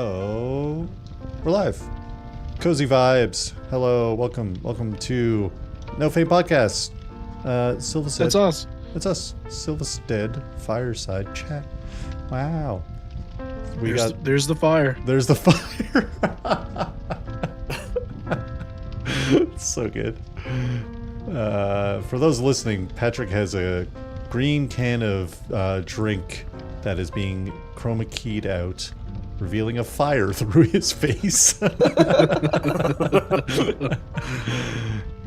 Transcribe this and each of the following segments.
Oh, we're live. Cozy vibes. Hello, welcome to No Fame Podcast. Silvistead. That's us. It's us. Silvistead Fireside Chat. Wow. There's the fire. There's the fire. It's so good. For those listening, Patrick has a green can of drink that is being chroma keyed out, revealing a fire through his face.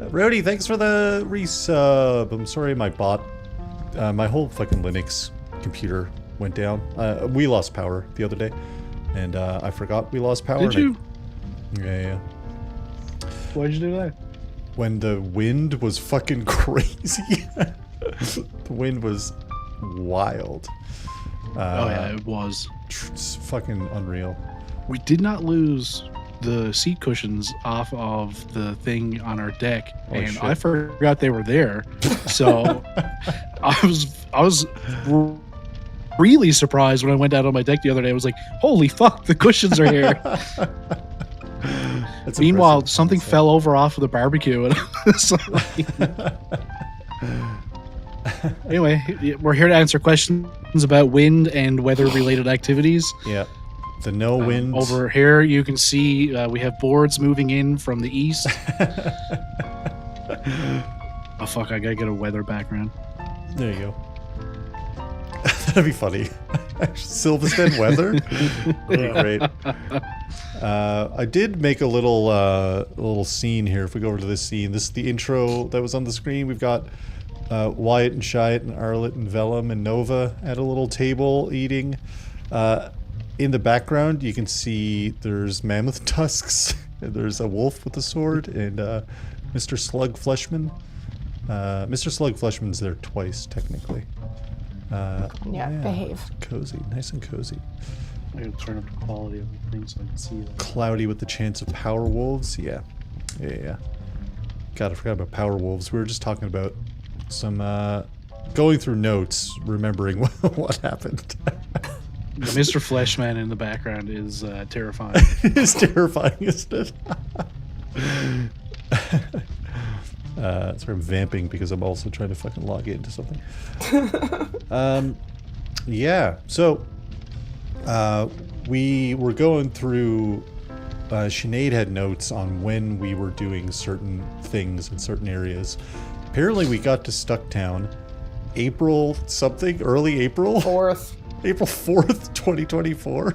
Rody, thanks for the resub. I'm sorry my whole fucking Linux computer went down. We lost power the other day, and I forgot we lost power. Did you? Yeah. Why'd you do that? When the wind was fucking crazy. The wind was wild. Oh yeah, it was. It's fucking unreal. We did not lose the seat cushions off of the thing on our deck, and shit. I forgot they were there. So I was really surprised when I went out on my deck the other day. I was like, "Holy fuck, the cushions are here!" That's Meanwhile, impressive. something fell over off of the barbecue. And so, anyway, we're here to answer questions about wind and weather-related activities. Yeah. The no wind. Over here, you can see we have boards moving in from the east. Oh, fuck, I gotta get a weather background. There you go. That'd be funny. Silvistead weather? That'd be great. I did make a little scene here. If we go over to this scene, this is the intro that was on the screen. We've got Wyatt and Wyatt and Arlette and Velum and Nova at a little table eating. In the background, you can see there's mammoth tusks. There's a wolf with a sword and Mr. Slug Fleshman. Mr. Slug Fleshman's there twice, technically. Yeah, behave. Cozy, nice and cozy. I gotta turn up the quality of the thing so I can see that. Cloudy with the chance of power wolves. Yeah. God, I forgot about power wolves. We were just talking about some going through notes, remembering what happened. Mr. Fleshman in the background is terrifying. It's terrifying, isn't it? Sorry, I'm vamping because I'm also trying to fucking log into something. Yeah, so we were going through. Sinéad had notes on when we were doing certain things in certain areas. Apparently, we got to Stucktown April something, early April. 4th. April 4th, 2024.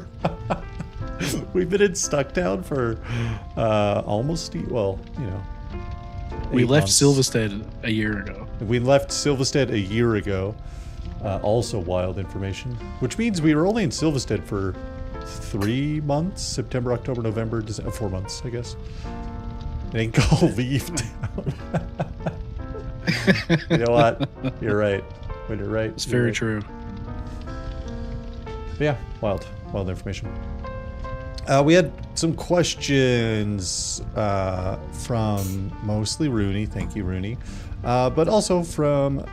We've been in Stucktown for almost, well, you know. We left months. Silvistead a year ago. We left Silvistead a year ago. Also wild information. Which means we were only in Silvistead for 3 months. September, October, November, December, 4 months, I guess. It ain't gonna leave town. You know what? You're right. When you're right. It's very true. But yeah, wild information. We had some questions from mostly Rooney. Thank you, Rooney. But also from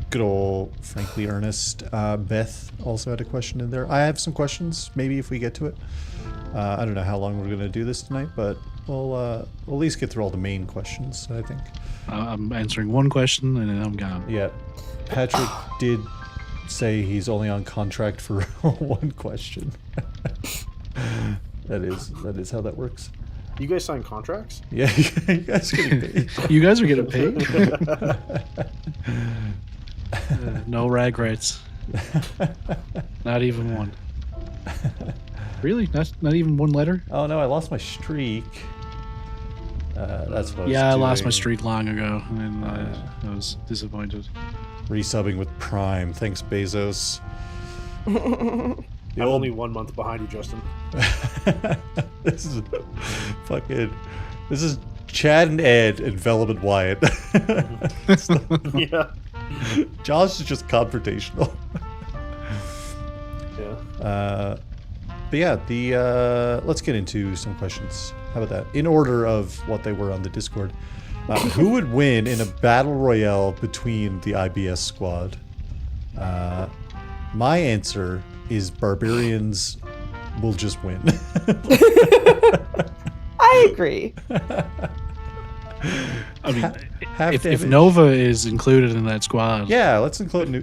good old, frankly, Ernest. Beth also had a question in there. I have some questions, maybe if we get to it. I don't know how long we're going to do this tonight, but we'll at least get through all the main questions, I think. I'm answering one question and then I'm gone. Yeah. Patrick did say he's only on contract for one question. That is how that works. You guys sign contracts? Yeah, you guys are getting paid. You guys are getting paid? No rag rights. Not even one. Really? Not even one letter? Oh no, I lost my streak. That's what I was Yeah, I lost doing. my streak long ago, and I was disappointed. Resubbing with Prime. Thanks, Bezos. I'm only 1 month behind you, Justin. This is Chad and Ed and Velum and Wyatt. Yeah. Josh is just confrontational. Yeah. But yeah, let's get into some questions. How about that? In order of what they were on the Discord. Who would win in a battle royale between the IBS squad? My answer is Barbarians will just win. I agree. I mean, Half if damage. Nova is included in that squad, Yeah, let's include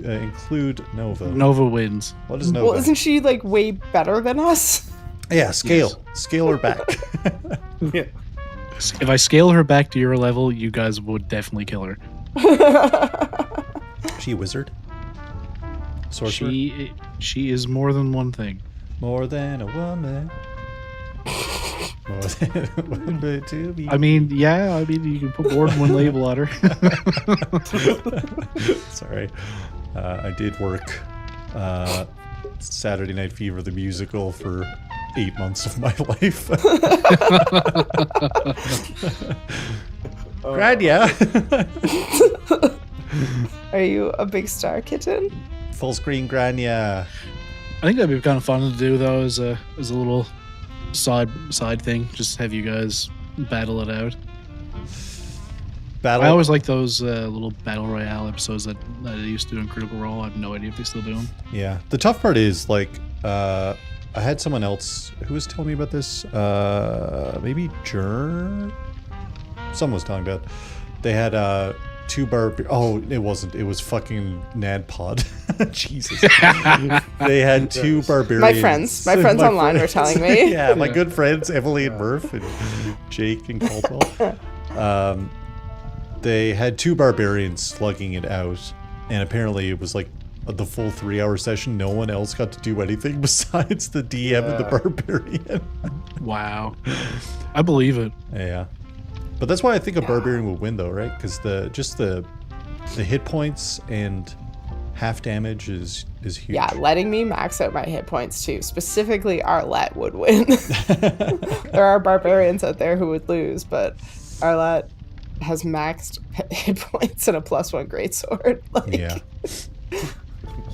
Nova. Nova wins. What is Nova? Well, isn't she like way better than us? Yeah, scale her back. Yeah. If I scale her back to your level, you guys would definitely kill her. She a wizard? Sorcerer? She is more than one thing. More than a woman. More than a woman to be. I mean, yeah. I mean, you can put more than one label on her. Sorry. I did work Saturday Night Fever the musical for 8 months of my life. Grania. Are you a big star kitten? Full screen Grania. I think that'd be kind of fun to do though, as a little side thing. Just have you guys battle it out. Battle. I always like those little battle royale episodes that I used to do in Critical Role. I have no idea if they still do them. Yeah. The tough part is like I had someone else who was telling me about this. Maybe Someone was telling me about. They had 2 Oh, it wasn't. It was fucking Nadpod. Jesus. They had 2 barbarians. My friends online were telling me. Yeah, my good friends Emily and Murph and Jake and Caldwell. They had 2 barbarians slugging it out, and apparently it was like the full 3-hour session. No one else got to do anything besides the DM and the barbarian. Wow. I believe it. Yeah. But that's why I think a barbarian will win, though, right? Because the hit points and half damage is huge. Yeah, letting me max out my hit points too. Specifically, Arlette would win. There are barbarians out there who would lose, but Arlette has maxed hit points and a +1 greatsword. Like, Yeah.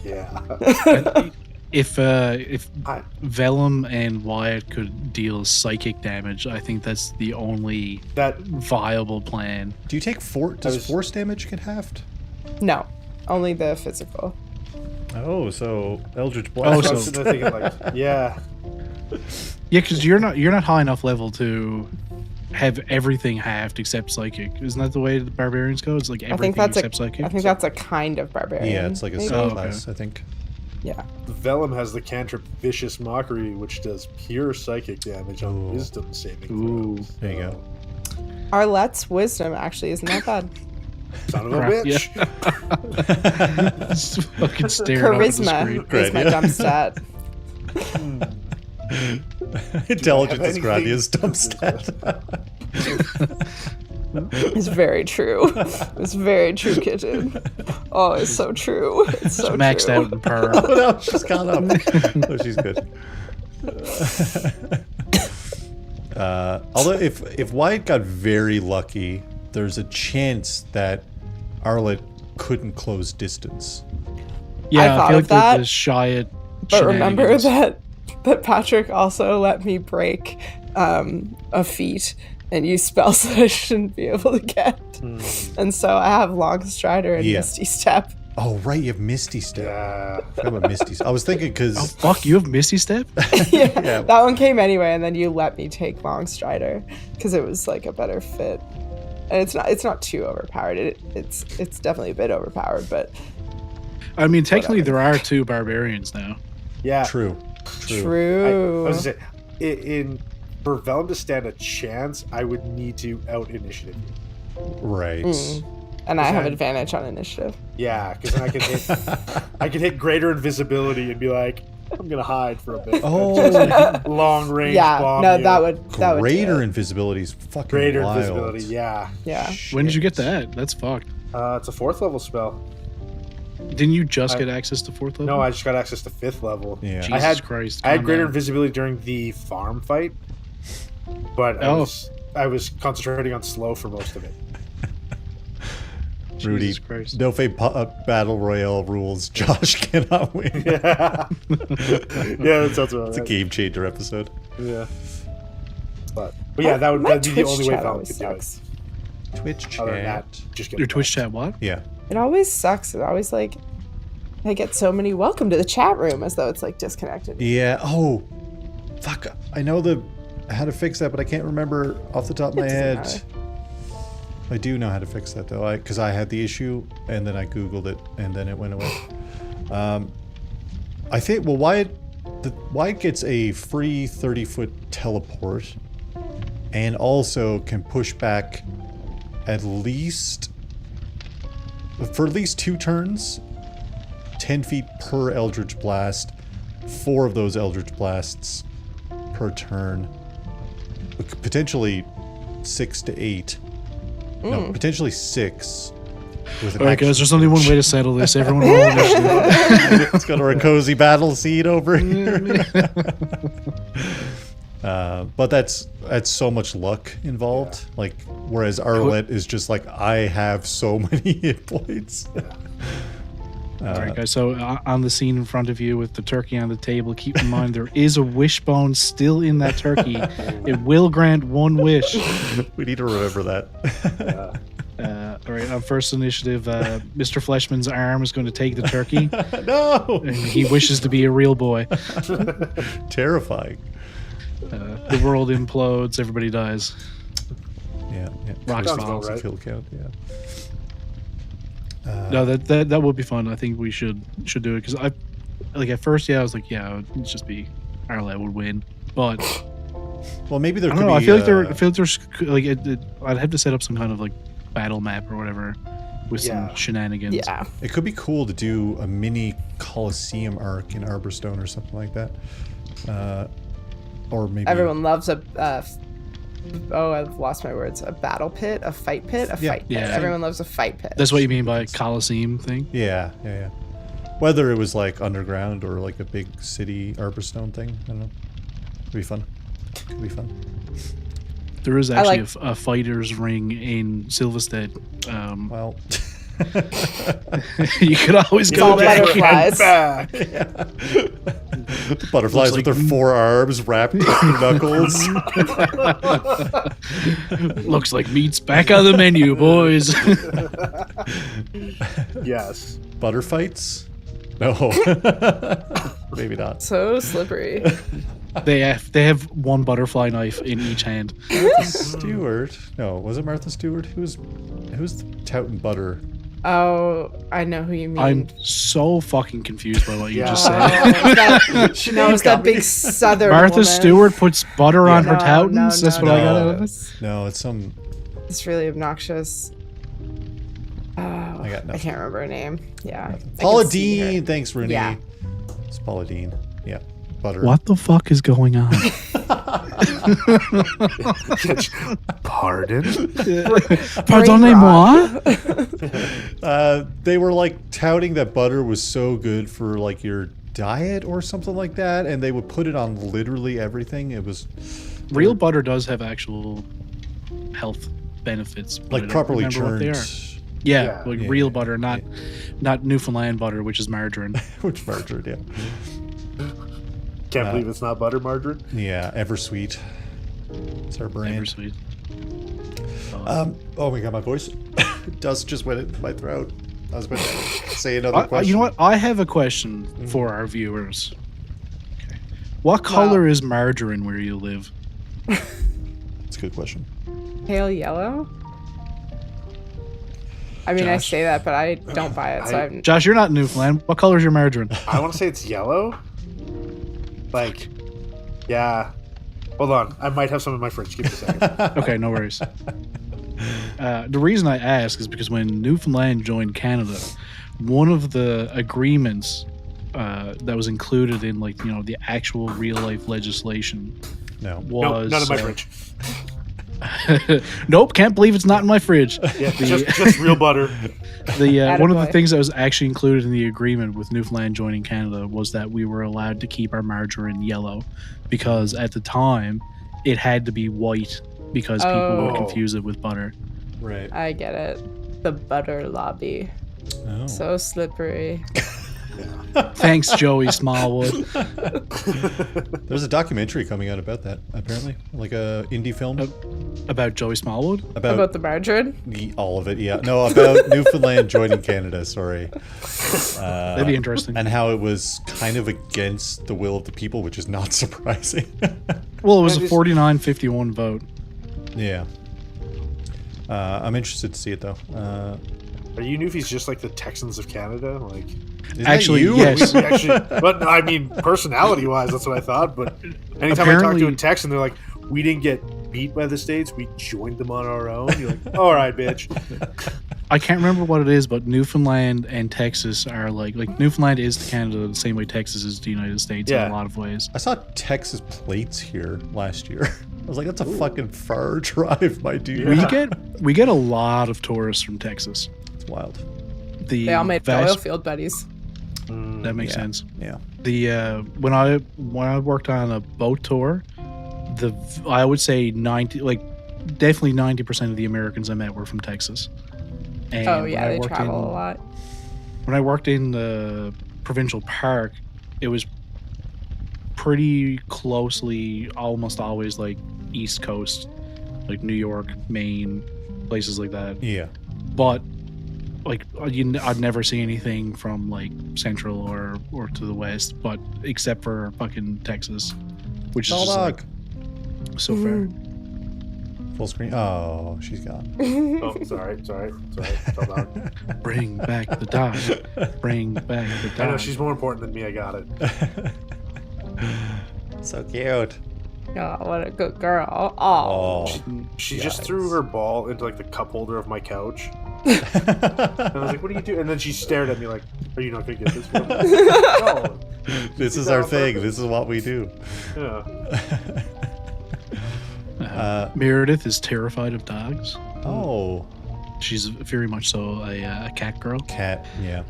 Yeah. If Velum and Wyatt could deal psychic damage, I think that's the only viable plan. Do you take does force damage get halved? No, only the physical. Oh, so Eldritch Oh, Blast. so- I was sitting there thinking, like, yeah. Yeah, because you're not high enough level to have everything halved except psychic. Isn't that the way the barbarians go? It's like everything except psychic. I think that's a kind of barbarian. Yeah, it's like a maybe? subclass, I think. Yeah. Velum has the cantrip Vicious Mockery, which does pure psychic damage on wisdom saving throws. There you go. Arlette's wisdom actually isn't that bad. Son of a Crap, bitch. Just fucking staring up at the screen. Charisma is my dump stat. Intelligence is anything- Grania's dump stat. It's very true. It's very true, kitten. Oh, it's so true. It's so Maxed true. out in per. Oh no, she's caught up. Oh, she's good. Although if Wyatt got very lucky, there's a chance that Arlette couldn't close distance. Yeah, I thought feel of like that, the Wyatt. But remember that Patrick also let me break a feat and use spells that I shouldn't be able to get. And so I have Long Strider and Misty Step. Oh, right, you have Misty Step. Yeah. I forgot about Misty Step. I was thinking because... Oh, fuck, you have Misty Step? Yeah, that one came anyway, and then you let me take Long Strider because it was like a better fit. And it's not too overpowered. It's definitely a bit overpowered, but... I mean, technically there are 2 barbarians now. Yeah. True. True. I was gonna say, for Velum to stand a chance, I would need to out initiative. Right. And I have advantage on initiative. Yeah, because then I could hit greater invisibility and be like, I'm gonna hide for a bit. Oh, Long range Yeah, bomb. no, you. that would do greater it. invisibility is fucking greater wild. invisibility. Yeah. Yeah. When did you get that? That's fucked. It's a 4th level spell. Didn't you just get access to 4th level? No, I just got access to 5th level. Yeah. Jesus Christ. I had calm greater down. invisibility during the farm fight, but I was concentrating on slow for most of it. Rudy, Jesus Christ. nofame battle royale rules. Josh cannot win. Yeah, that sounds about It's a right. game changer episode. Yeah, but yeah, that'd My be the Twitch only way chat Velum always could do it. sucks. Twitch Other than chat. that, just get Your Twitch chat what? Yeah. It always sucks. It always like I get so many welcome to the chat room as though it's like disconnected. Yeah. Oh, Fuck, I know how to fix that, but I can't remember off the top of my head. matter. I do know how to fix that though, because I had the issue and then I googled it and then it went away. I think Wyatt gets a free 30-foot teleport, and also can push back for at least 2 turns, 10 feet per Eldritch Blast, 4 of those Eldritch Blasts per turn, potentially 6 to 8. No, potentially 6. All right, guys, there's only one way to settle this. Everyone roll initiative. Let's go to our cozy battle seat over here. But that's so much luck involved. Like, whereas Arlette is just like, I have so many hit points. All right, guys. So on the scene in front of you with the turkey on the table, keep in mind there is a wishbone still in that turkey. It will grant 1 wish. We need to remember that. All right, on first initiative, Mr. Fleshman's arm is going to take the turkey. No! And he wishes to be a real boy. Terrifying. The world implodes. Everybody dies. Yeah. Rock Sounds bombs. about right. Kill count, yeah. No, that would be fun. I think we should do it because I, like at first, I was like, yeah, it'd just be Arlette would win, but Well, maybe there I could don't know. be... I feel like there's like I'd have to set up some kind of like battle map or whatever with some shenanigans. Yeah. It could be cool to do a mini Colosseum arc in Arborstone or something like that. Or maybe... Everyone loves I've lost my words. A battle pit, a fight pit, a fight pit. Yeah. Everyone loves a fight pit. That's what you mean by Coliseum thing. Yeah. Whether it was like underground or like a big city Arborstone thing, I don't know. Could be fun. There is actually a fighter's ring in Silvistead. Well... You could always It's go all there. butterflies. Back. The butterflies Looks with their 4 arms wrapped in knuckles. Looks like meat's back on the menu, boys. Yes. Butterfights? No. Maybe not. So slippery. They have 1 butterfly knife in each hand. Martha Stewart? No, was it Martha Stewart? Who's the touting butter? Oh, I know who you mean. I'm so fucking confused by what you just Oh, said. it's that big southern Martha woman. Stewart puts butter on her No, toutons? That's no, what I no. got out of this? No, it's some... It's really obnoxious. Oh, I got I nothing. can't remember her name. Yeah. Paula I can see her. Dean! Thanks, Rooney. Yeah. It's Paula Dean. Yeah. Butter. What the fuck is going on? Pardon? Pardonnez-moi? They were like touting that butter was so good for like your diet or something like that, and they would put it on literally everything. It was Real butter does have actual health benefits. but I like don't properly remember what they churned. are. Yeah, like Yeah. real butter, not Newfoundland butter, which is margarine. Which margarine, yeah. Can't believe it's not butter margarine. Yeah, Eversweet. It's our brand. Never sweet. Oh my god, my voice. Dust just went into my throat. I was about to say another question. You know what? I have a question for our viewers. Okay. What color is margarine where you live? It's a good question. Pale yellow? I mean, I Josh? say that, but I don't buy it, so I'm... Josh, you're not in Newfoundland. What color is your margarine? I want to say it's yellow. Like, yeah. Hold on. I might have some in my fridge. Give me a second. Okay, no worries. The reason I ask is because when Newfoundland joined Canada, one of the agreements that was included in, like, you know, the actual real life legislation No. was No, not in my fridge. Nope, can't believe it's not in my fridge. Yeah, just real butter. One of the Attaboy. things that was actually included in the agreement with Newfoundland joining Canada was that we were allowed to keep our margarine yellow, because at the time it had to be white because people would Oh. confuse it with butter. Right. I get it. The butter lobby. Oh. So slippery. Thanks, Joey Smallwood. There's a documentary coming out about that, apparently. Like a indie film. About Joey Smallwood? About the margarine? All of it, yeah. No, about Newfoundland joining Canada, sorry. That'd be interesting. And how it was kind of against the will of the people, which is not surprising. Well, it was a 49-51 vote. Yeah. I'm interested to see it, though. Are you Newfies just like the Texans of Canada? Like, actually, you? yes. But I mean, personality-wise, that's what I thought. But anytime I talk to a Texan, they're like, "We didn't get beat by the States; we joined them on our own." You're like, "All right, bitch." I can't remember what it is, but Newfoundland and Texas are like Newfoundland is to Canada the same way Texas is to the United States in a lot of ways. I saw Texas plates here last year. I was like, that's a fucking far drive, my dude. We get a lot of tourists from Texas. It's wild. They all made oil field buddies. That makes sense. Yeah. The when I worked on a boat tour, I would say definitely 90% of the Americans I met were from Texas. And they travel a lot. When I worked in the provincial park, it was pretty closely almost always like East Coast, like New York, Maine, places like that. Yeah. But like I'd never see anything from like Central or to the West, but except for fucking Texas, which is just like, so fair. Full screen. Oh, she's gone. Oh, sorry. Hold on. Bring back the dog. Bring back the dog. I know she's more important than me. I got it. So cute. Oh, what a good girl. Oh. She just threw her ball into like the cup holder of my couch. And I was like, "What are you doing?" And then she stared at me like, "Are you not gonna get this?" No. This is our thing. This is what we do. Yeah. Meredith is terrified of dogs. Oh. She's very much so a cat girl. Cat, yeah.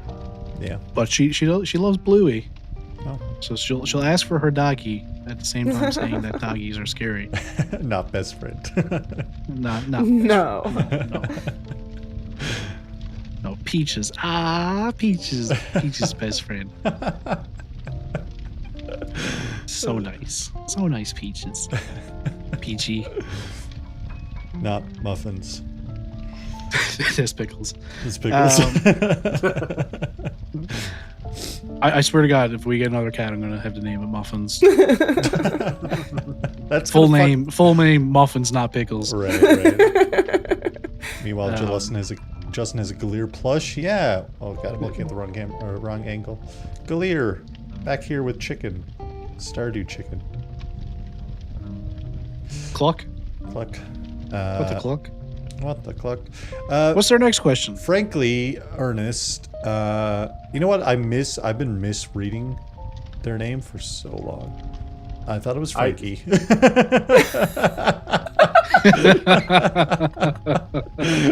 But she loves Bluey. Oh. So she'll ask for her doggy at the same time saying that doggies are scary. Not best friend. No. No, Peaches. Peaches. Peaches' best friend. So nice. So nice, Peaches. Peachy. Not muffins. There's pickles. It's pickles. I swear to God, if we get another cat, I'm gonna have to name it Muffins. That's full name Muffins, not Pickles. Right. Meanwhile, Justin has a Galeer plush. Yeah. Oh god, I'm looking at the wrong angle. Galeer, back here with chicken, Stardew chicken. Cluck. Cluck. What the cluck? What the cluck? What's our next question? Frankly, Ernest, you know what I've been misreading their name for so long. I thought it was Frankie.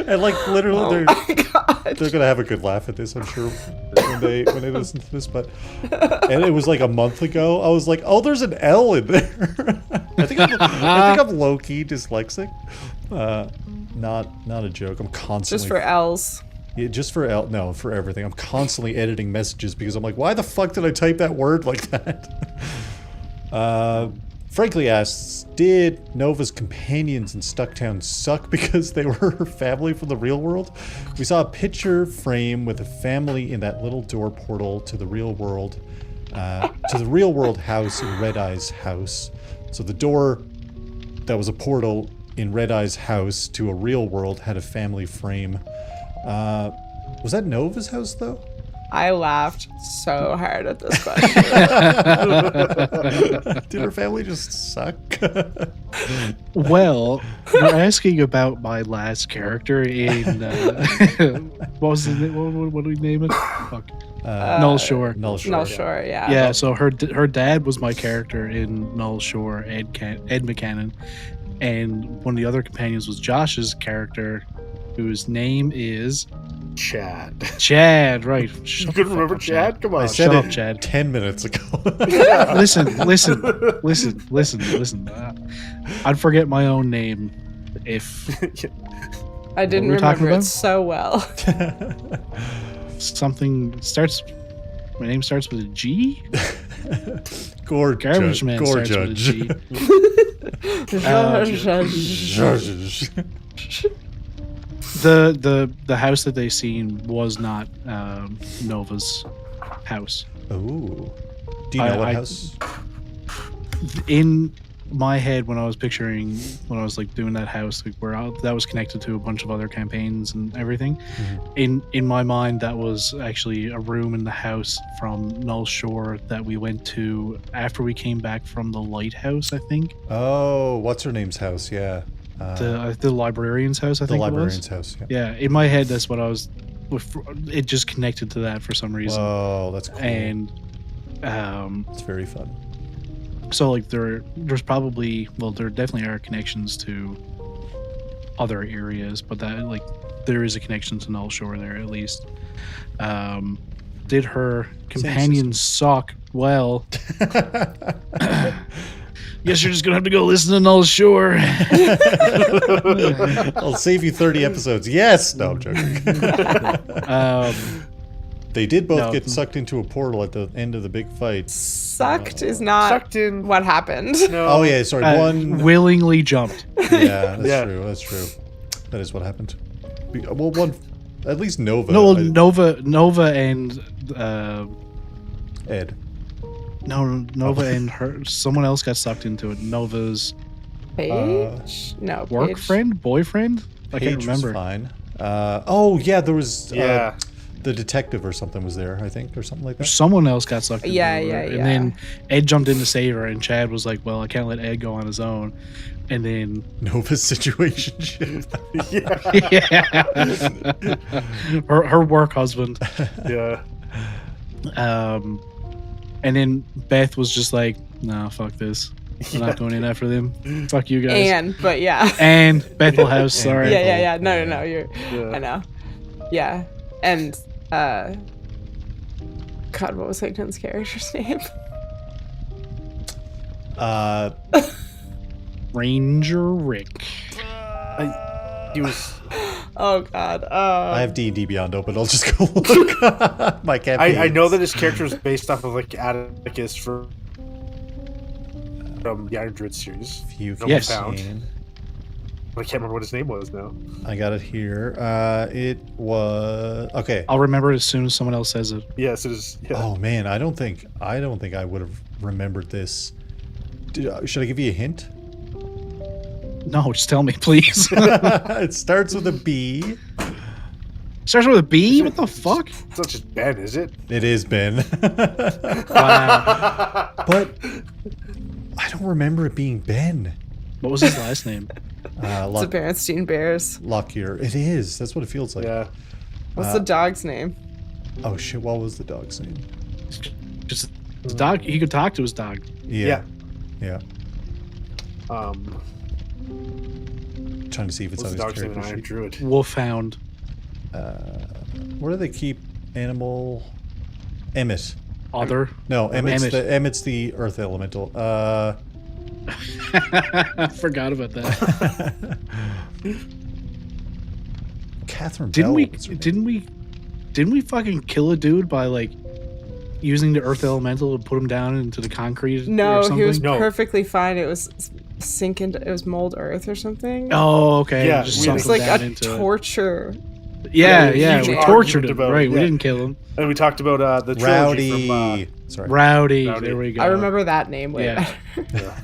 And like literally they're gonna have a good laugh at this, I'm sure, when they listen to this, but and it was like a month ago. I was like, oh, there's an L in there. I think I'm low-key dyslexic. Not a joke. I'm constantly just for L's. Yeah, just for L. No, for everything. I'm constantly editing messages because I'm like, why the fuck did I type that word like that? Frankly asks, did Nova's companions in Stucktown suck because they were her family from the real world? We saw a picture frame with a family in that little door portal to the real world house in Red Eye's house. So the door that was a portal in Red Eye's house to a real world had a family frame. Was that Nova's house though? I laughed so hard at this question. Did her family just suck? Well, you're asking about my last character in what was it? What do we name it? Fuck. Null Shore. Null Shore, yeah. Yeah, so her dad was my character in Null Shore, Ed McCannon, and one of the other companions was Josh's character, whose name is Chad. Chad, right. You couldn't remember Chad? Come on. I said Shut it up, Chad. 10 minutes ago. Listen. I'd forget my own name if I didn't What were we talking remember it about? so well. something starts My name starts with a G. Garbage Man starts with a G. The house that they seen was not Nova's house. Oh, do you know what house? In my head, when I was like doing that house, like that was connected to a bunch of other campaigns and everything. Mm-hmm. In my mind, that was actually a room in the house from Null Shore that we went to after we came back from the lighthouse, I think. Oh, what's her name's house? Yeah. The librarian's house, I think. The librarian's house. Yeah, in my head, that's what I was. It just connected to that for some reason. Oh, that's cool. And it's very fun. So like there's probably, well, there definitely are connections to other areas, but that like there is a connection to Null Shore there at least. Did her companion suck? Well, guess you're just gonna have to go listen to Null Shore. I'll save you 30 episodes. Yes. No, I'm joking. They did both get sucked into a portal at the end of the big fight. Sucked is not sucked in what happened. No. Oh yeah, sorry. One willingly jumped. Yeah, that's true. That's true. That is what happened. Well, one at least Nova. No, Nova and Ed. No, Nova and her. Someone else got sucked into it. Nova's Paige. No, work Paige. Friend, boyfriend. I can't remember. Was fine. Oh yeah, there was. The detective or something was there, I think, or something like that. Someone else got sucked into it. And then Ed jumped in to save her, and Chad was like, well, I can't let Ed go on his own. And then Nova's situationship. her work husband. Yeah. And then Beth was just like, nah, fuck this. I'm not going in after them. Fuck you guys. And Bethel House, sorry. Yeah. No, you're I know. Yeah. And God, what was Higgins' character's name? Ranger Rick. He was. Oh God. I have D&D Beyond open. I'll just go look. My campaign. I know that his character is based off of like Atticus from the Iron Druid series. Yes. Found. I can't remember what his name was now. I got it here. It was okay. I'll remember it as soon as someone else says it. Yes, it is. Yeah. Oh man, I don't think I would have remembered this. Should I give you a hint? No, just tell me, please. It starts with a B. Starts with a B? What the fuck? It's not just Ben, is it? It is Ben. Wow. But I don't remember it being Ben. What was his last name? It's the Berenstein Bears. Lockyer. It is. That's what it feels like. Yeah. What's the dog's name? Oh shit! What was the dog's name? Just the dog. He could talk to his dog. Yeah. Trying to see if it's on his character sheet. Druid? Wolfhound. Where do they keep animal? Emmett. Other. No, Emmett's the earth elemental. I forgot about that. Catherine. Didn't we fucking kill a dude by like using the earth elemental to put him down into the concrete? No, or something? He was perfectly fine. It was it was mold earth or something. Oh, okay. Yeah, it was like a torture. Yeah, we tortured him. Right, we didn't kill him. And we talked about the trilogy from Rowdy. There we go. I remember that name way better. Yeah.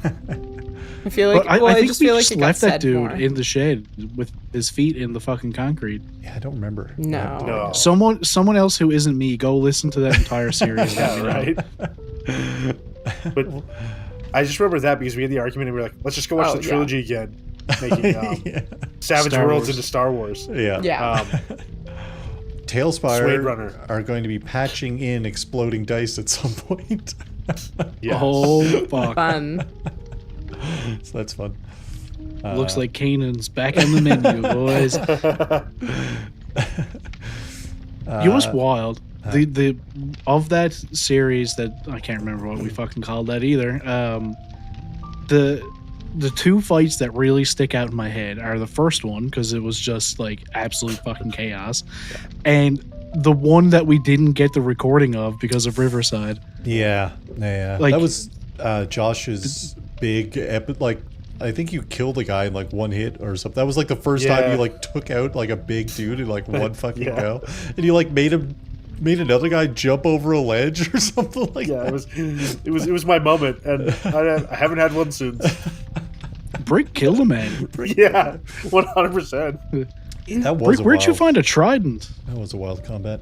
I feel like I just feel like it left got that dude more. in the shed with his feet in the fucking concrete. Yeah, I don't remember. No. Someone else who isn't me, go listen to that entire series. Yeah, right. But I just remember that because we had the argument and we were like, let's just go watch the trilogy again, making Savage Star Worlds Wars. into Star Wars. Yeah. Tailspire are going to be patching in exploding dice at some point. Yes. Oh fuck! Fun. So that's fun. Looks like Kanan's back on the menu, boys. You know what's wild? The of that series that I can't remember what we fucking called that either. The two fights that really stick out in my head are the first one because it was just like absolute fucking chaos, and the one that we didn't get the recording of because of Riverside. Yeah. Like- that was Josh's big epic. Like, I think you killed a guy in like one hit or something. That was like the first time you like took out like a big dude in like one fucking go, and you like made another guy jump over a ledge or something like that. It was my moment, and I haven't had one since. Brick killed a man. Yeah, 100%. That was Brick, where'd you find a trident? That was a wild combat.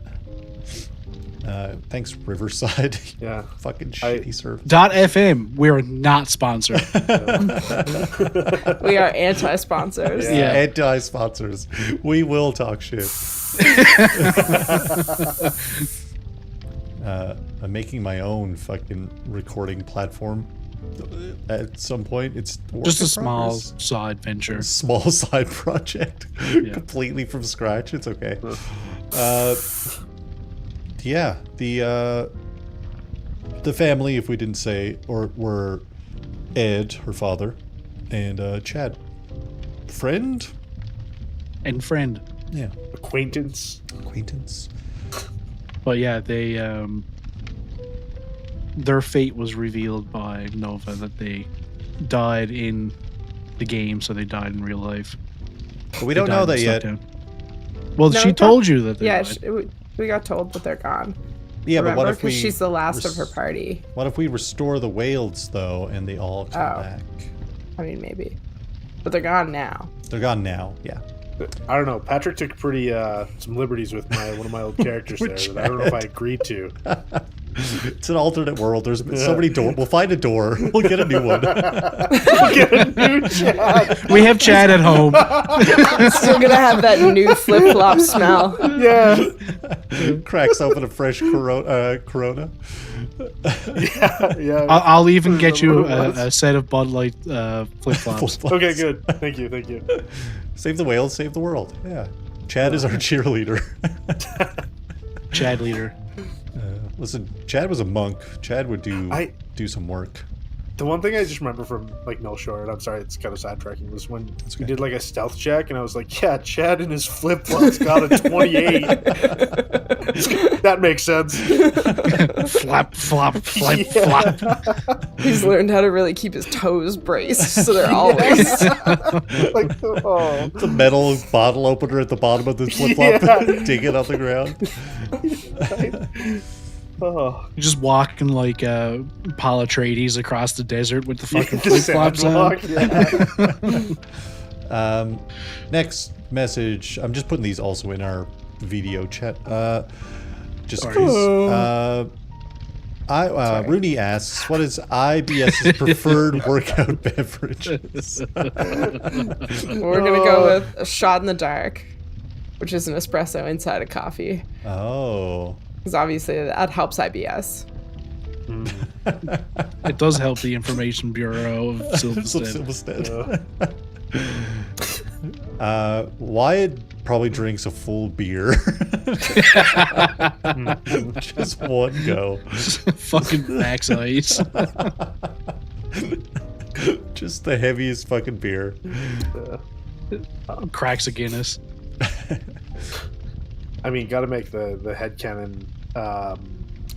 Thanks, Riverside. Yeah. Fucking shitty surf. .fm, we're not sponsored. We are anti-sponsors. Yeah. Anti-sponsors. We will talk shit. I'm making my own fucking recording platform at some point. It's Just a work in small progress. side venture. Small side project. Completely from scratch. It's okay. Yeah, the family, if we didn't say, were Ed, her father, and Chad. Friend? And friend. Yeah. Acquaintance. But yeah, they their fate was revealed by Nova, that they died in the game, so they died in real life. But we don't know that yet. Well, No, she told you that they Yeah, died. we got told that they're gone. Yeah, Remember? but what if 'Cause she's the last of her res- party. What if we restore the whales, though, and they all come Oh. back? I mean, maybe. But they're gone now. They're gone now, yeah. I don't know. Patrick took pretty some liberties with one of my old characters there that I don't know if I agreed to. It's an alternate world. There's so many doors. We'll find a door. We'll get a new one. We'll get a new Chad. We have Chad at home. Still gonna have that new flip-flop smell. Yeah. Cracks open a fresh Corona. Yeah. I'll even get you a set of Bud Light flip-flops. Okay, good. Thank you. Save the whales, save the world. Yeah. Chad is our cheerleader. Chad leader. Listen, Chad was a monk. Chad would do some work. The one thing I just remember from like No Shore, and I'm sorry, it's kind of sidetracking, was when That's we okay. did like a stealth check, and I was like, "Yeah, Chad in his flip flops got a 28." That makes sense. Flap, flop, flip, Yeah. flop. He's learned how to really keep his toes braced, so they're always. Like, oh. The metal bottle opener at the bottom of the flip-flop, dig it on the ground. Oh. You're just walking like Paul Atreides across the desert with the fucking The flip-flops on. sandwalk, yeah. Next message. I'm just putting these also in our video chat. Just Sorry. because. Rooney asks, "What is IBS's preferred workout beverages?" We're gonna go with a shot in the dark, which is an espresso inside a coffee, Oh. because obviously that helps IBS. It does help the Information Bureau of Silvistead. Wyatt probably drinks a full beer. Just one go. Fucking max ice. Just the heaviest fucking beer. Cracks a Guinness. I mean, got to make the headcanon.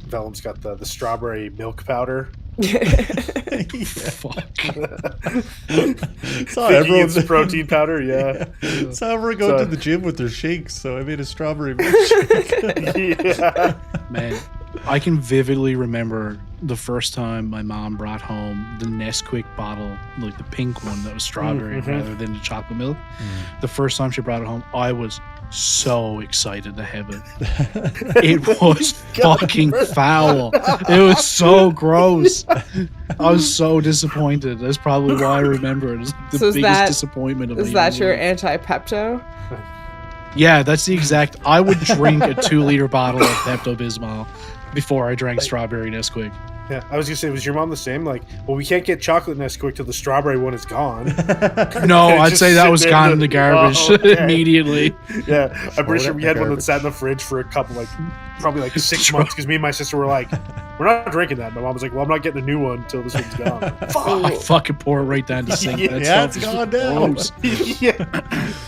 Velum's got the strawberry milk powder. Fuck. Saw Thinking everyone. it's protein powder, yeah. Saw everyone go to the gym with their shakes, so I made a strawberry milkshake. Yeah. Man, I can vividly remember the first time my mom brought home the Nesquik bottle, like the pink one that was strawberry rather than the chocolate milk. The first time she brought it home, I was so excited to have it. It was fucking foul. It was so gross. I was so disappointed. That's probably why I remember it. It's the So is biggest that- disappointment of Is my that young your life. anti-Pepto? Yeah, that's the exact. I would drink a 2-liter bottle of Pepto-Bismol before I drank strawberry Nesquik. Yeah, I was gonna say, was your mom the same? Like, well, we can't get chocolate Nesquik till the strawberry one is gone. No, I'd Just say that sit was there gone in in the- the garbage Oh, okay. immediately. Yeah, I'm pretty sure we had one that Garbage. sat in the fridge for a couple, like probably like 6 months because me and my sister were like, we're not drinking that. My mom was like, well, I'm not getting a new one until this one's gone. I fucking pour it right down the sink. Yeah, it's gone down. Gross. Yeah.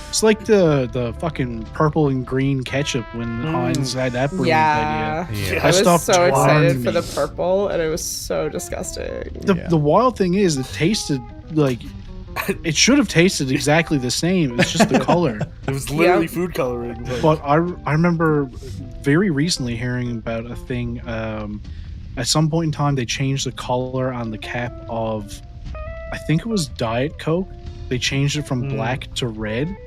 It's like the fucking purple and green ketchup when Heinz had that brilliant Yeah. idea. Yeah. I was stopped so excited drawing for the me. purple, and it was so disgusting. The wild thing is, it tasted like it should have tasted exactly the same. It's just the color. It was literally Yeah. food coloring. But I remember very recently hearing about a thing. At some point in time, they changed the color on the cap of, I think it was Diet Coke. They changed it from black to red.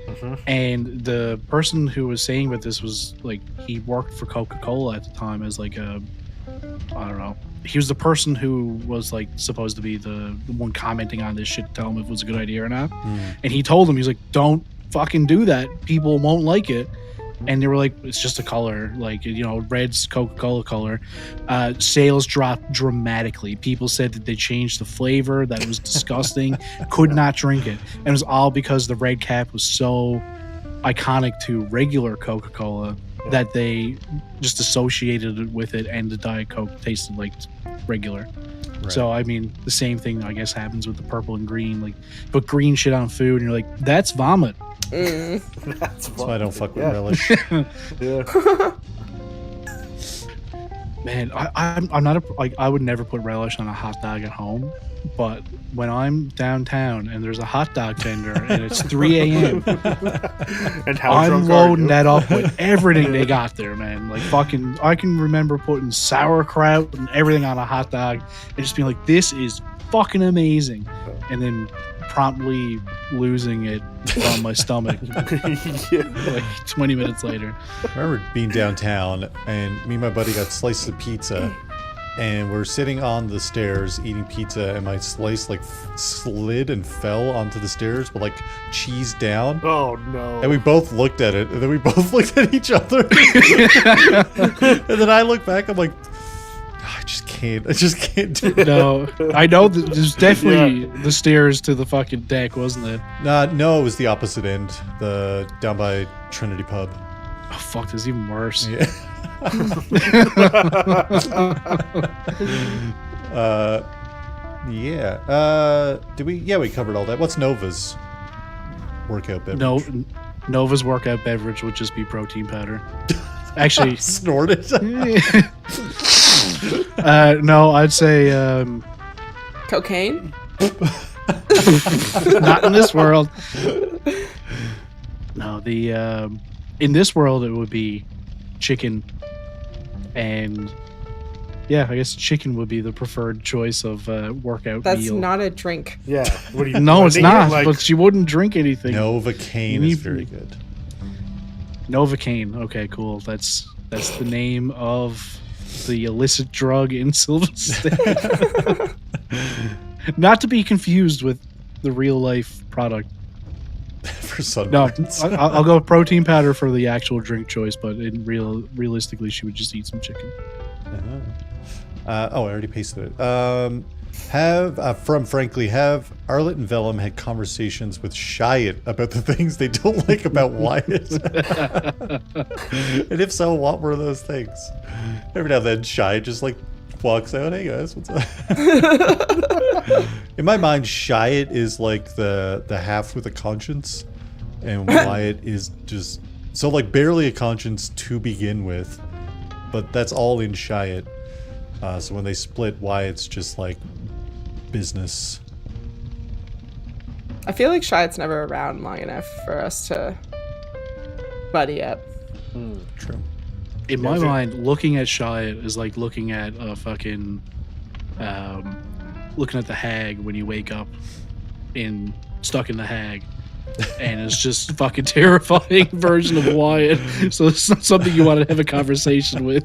And the person who was saying about this was like, he worked for Coca-Cola at the time as like a, I don't know. He was the person who was like supposed to be the one commenting on this shit to tell him if it was a good idea or not. And he told them, he's like, don't fucking do that. People won't like it. And they were like, it's just a color. Like, you know, red's Coca-Cola color. Sales dropped dramatically. People said that they changed the flavor, that it was disgusting, could not drink it. And it was all because the red cap was so iconic to regular Coca-Cola that they just associated it with it, and the Diet Coke tasted like regular. Right. So, I mean, the same thing, I guess, happens with the purple and green. Like, put green shit on food, and you're like, that's vomit. That's why I don't fuck with relish. Yeah. Man, I'm not I would never put relish on a hot dog at home, but when I'm downtown and there's a hot dog vendor and it's 3 a.m. And how I'm drunk are loading you? that up with everything they got there, man. Like fucking, I can remember putting sauerkraut and everything on a hot dog and just being like, this is fucking amazing. And then promptly losing it on my stomach Yeah. like 20 minutes later. I remember being downtown, and me and my buddy got slices of pizza, and we're sitting on the stairs eating pizza, and my slice like slid and fell onto the stairs, but like cheese down. Oh no. And we both looked at it, and then we both looked at each other. And then I look back, I'm like, I just can't do it. No, I know that there's definitely the stairs to the fucking deck, wasn't it? No, it was the opposite end, the down by Trinity Pub. Oh fuck, that's even worse. Yeah. Did we? Yeah, we covered all that. What's Nova's workout beverage? No, Nova's workout beverage would just be protein powder. Actually, Snort it. no, I'd say Cocaine? not in this world. No, the in this world it would be chicken, and yeah, I guess chicken would be the preferred choice of workout That's meal. not a drink. Yeah. What are you? No, it's blending not. it? Like, But she wouldn't drink anything. Novocaine is very good. Novocaine. Okay, cool. That's the name of the illicit drug in Silvistead. Not to be confused with the real life product. For some No, I'll go protein powder for the actual drink choice, but realistically, she would just eat some chicken. I already pasted it. From Frankly, have Arlette and Velum had conversations with Wyatt about the things they don't like about Wyatt? And if so, what were those things? Every now and then, Wyatt just like walks out. Hey guys, what's up? In my mind, Wyatt is like the half with a conscience, and Wyatt is just so like barely a conscience to begin with, but that's all in Wyatt. So when they split, Wyatt's just like business. I feel like Wyatt's never around long enough for us to buddy up. True. In my mind, looking at Wyatt is like looking at a fucking, looking at the Hag when you wake up stuck in the Hag. And it's just a fucking terrifying version of Wyatt. So it's not something you want to have a conversation with.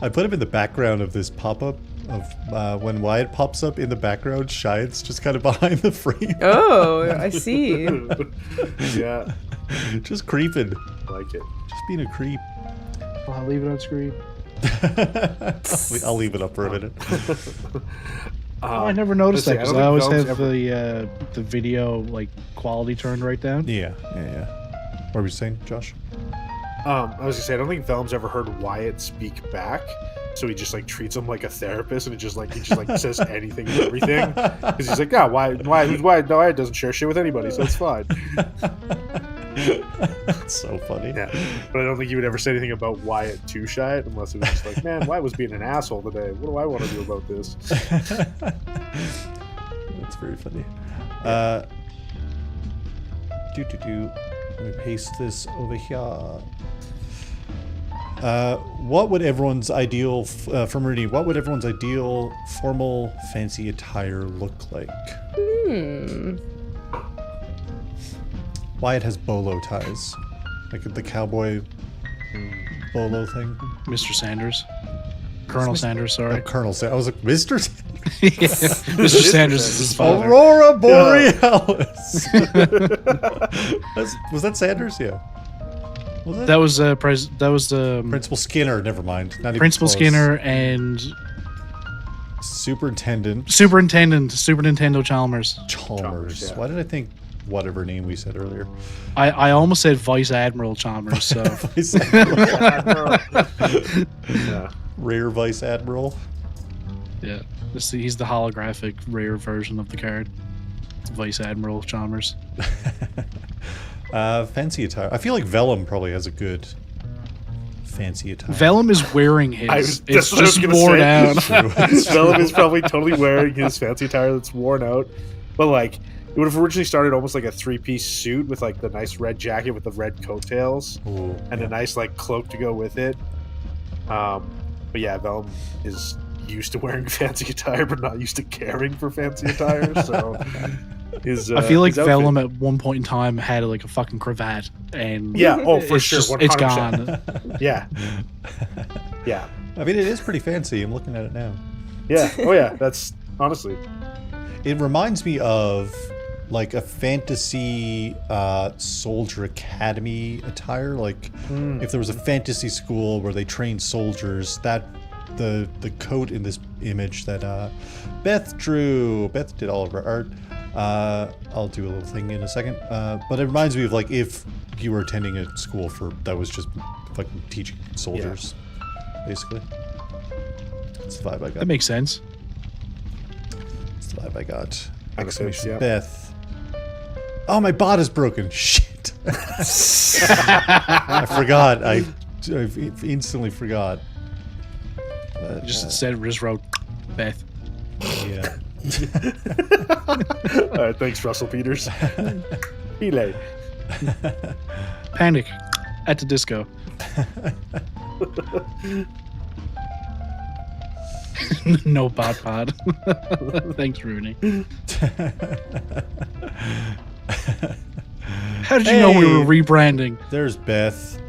I put him in the background of this pop-up of when Wyatt pops up in the background, Wyatt's just kind of behind the frame. Oh, I see. Yeah. Just creeping. Like it. Just being a creep. I'll leave it on screen. I'll leave it up for a minute. I never noticed that let's see, because I always don't have think the video like quality turned right down. Yeah. What were you saying, Josh? I was gonna say, I don't think Velum's ever heard Wyatt speak back, so he just like treats him like a therapist, and he just says anything and everything because he's like, who's Wyatt? No, Wyatt doesn't share shit with anybody, so it's fine. That's so funny. Yeah, but I don't think you would ever say anything about Wyatt to Shite unless it was just like, man, Wyatt was being an asshole today. What do I want to do about this? That's very funny. Let me paste this over here. What would everyone's ideal from Rudy? What would everyone's ideal formal fancy attire look like? Wyatt has bolo ties, like the cowboy bolo thing. Mr. Sanders, Colonel Sanders. Sorry, Colonel Sanders. I was like, Mr. Sanders. Yeah, Mr. Sanders is his father. Aurora Borealis. Was that Sanders? Yeah. Was it? That was Principal Skinner. Never mind. Not even Principal close. Skinner and Superintendent Super Nintendo Chalmers. Chalmers. Yeah. Why did I think whatever name we said earlier? I almost said Vice Admiral Chalmers. So Vice Admiral. Yeah. Rare Vice Admiral. yeah, he's the holographic rare version of the card. Vice Admiral Chalmers. Fancy attire. I feel like Velum probably has a good fancy attire. Velum is wearing his. That's It's what I was just gonna worn say. out. Velum is probably totally wearing his fancy attire that's worn out, but like it would have originally started almost like a 3-piece suit with like the nice red jacket with the red coattails Ooh, and a nice like cloak to go with it. But yeah, Velum is used to wearing fancy attire, but not used to caring for fancy attire. So I feel like his outfit- Velum at one point in time had like a fucking cravat, and Yeah. Oh, for it's sure. just, 100%. it's gone. Yeah. Yeah. I mean, it is pretty fancy. I'm looking at it now. Yeah. Oh yeah. That's honestly. It reminds me of like a fantasy soldier academy attire. Like if there was a fantasy school where they trained soldiers, that the coat in this image that Beth drew. Beth did all of our art. I'll do a little thing in a second. But it reminds me of like if you were attending a school that was just fucking teaching soldiers, basically. That's the vibe I got. That makes sense. That's the vibe I got. Kinda fits, Exclamation yeah. Beth. Oh, my bot is broken. Shit. I forgot. I instantly forgot. But, Just wrote Beth. yeah. All right. Thanks, Russell Peters. Belay. Panic at the disco. No bot pod. Thanks, Rooney. How did you know we were rebranding? There's Beth.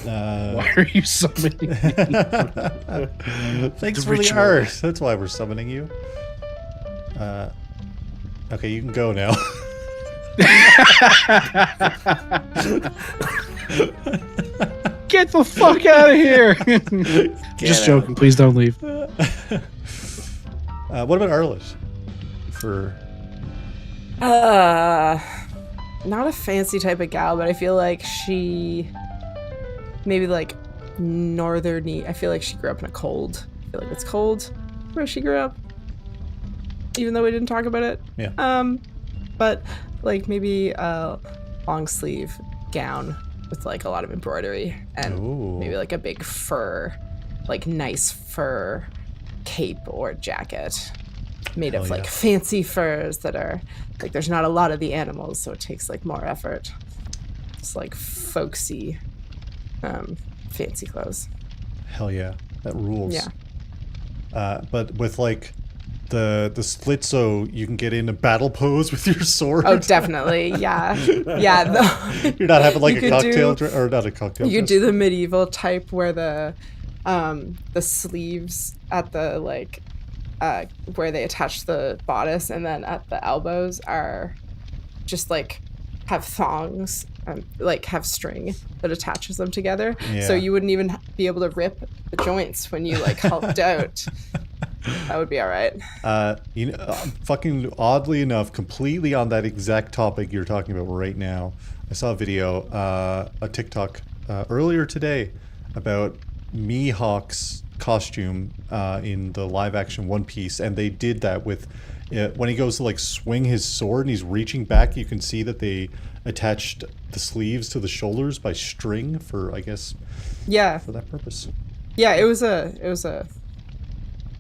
Why are you summoning me? Thanks The for the ritual. art. That's why we're summoning you. Okay, you can go now. Get the fuck out of here! Just out. joking. Please don't leave. What about Arlette? For Not a fancy type of gal, but I feel like she maybe like northerny. I feel like she grew up in a cold. I feel like it's cold where she grew up, even though we didn't talk about it. Yeah. But like maybe a long sleeve gown with like a lot of embroidery and Ooh. maybe like a big fur, like nice fur cape or jacket made Hell of like yeah. fancy furs that are like there's not a lot of the animals, so it takes like more effort. It's like folksy, fancy clothes. Hell yeah, that rules. Yeah. But with like the slit so you can get in a battle pose with your sword. Oh, definitely. Yeah. Yeah. You're not having like You a could cocktail do- or not a cocktail. You could dress. do the medieval type where the sleeves at the like where they attach the bodice and then at the elbows are just like have thongs like have string that attaches them together, Yeah. so you wouldn't even be able to rip the joints when you like hulked out. That would be all right. You know, fucking oddly enough, completely on that exact topic you're talking about right now. I saw a video, a TikTok earlier today about Mihawk's costume in the live-action One Piece, and they did that with when he goes to like swing his sword and he's reaching back. You can see that they attached the sleeves to the shoulders by string for, I guess, for that purpose. Yeah, it was a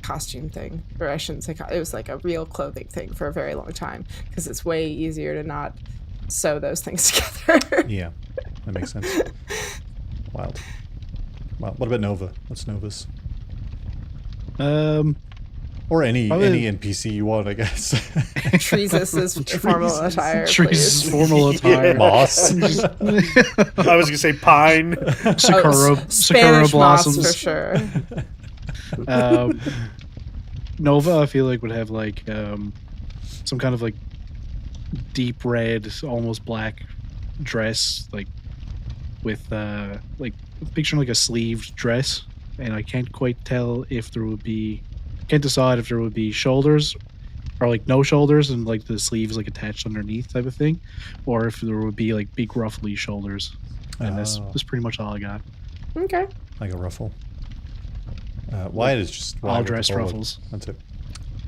costume thing, or I shouldn't say it was like a real clothing thing for a very long time, because it's way easier to not sew those things together. Yeah, that makes sense. Wild. Well, what about Nova? What's Nova's? Or any NPC you want, I guess. Treesus' formal attire. Treesus' formal attire. Moss. I was gonna say pine. Spanish blossoms moss for sure. Nova, I feel like, would have like some kind of like deep red, almost black dress, like with like picturing like a sleeved dress, and I can't quite tell if there would be. Can't decide if there would be shoulders or like no shoulders and like the sleeves like attached underneath type of thing, or if there would be like big ruffly shoulders. And that's pretty much all I got. Okay. Like a ruffle. Wyatt is just all dress ruffles. That's it.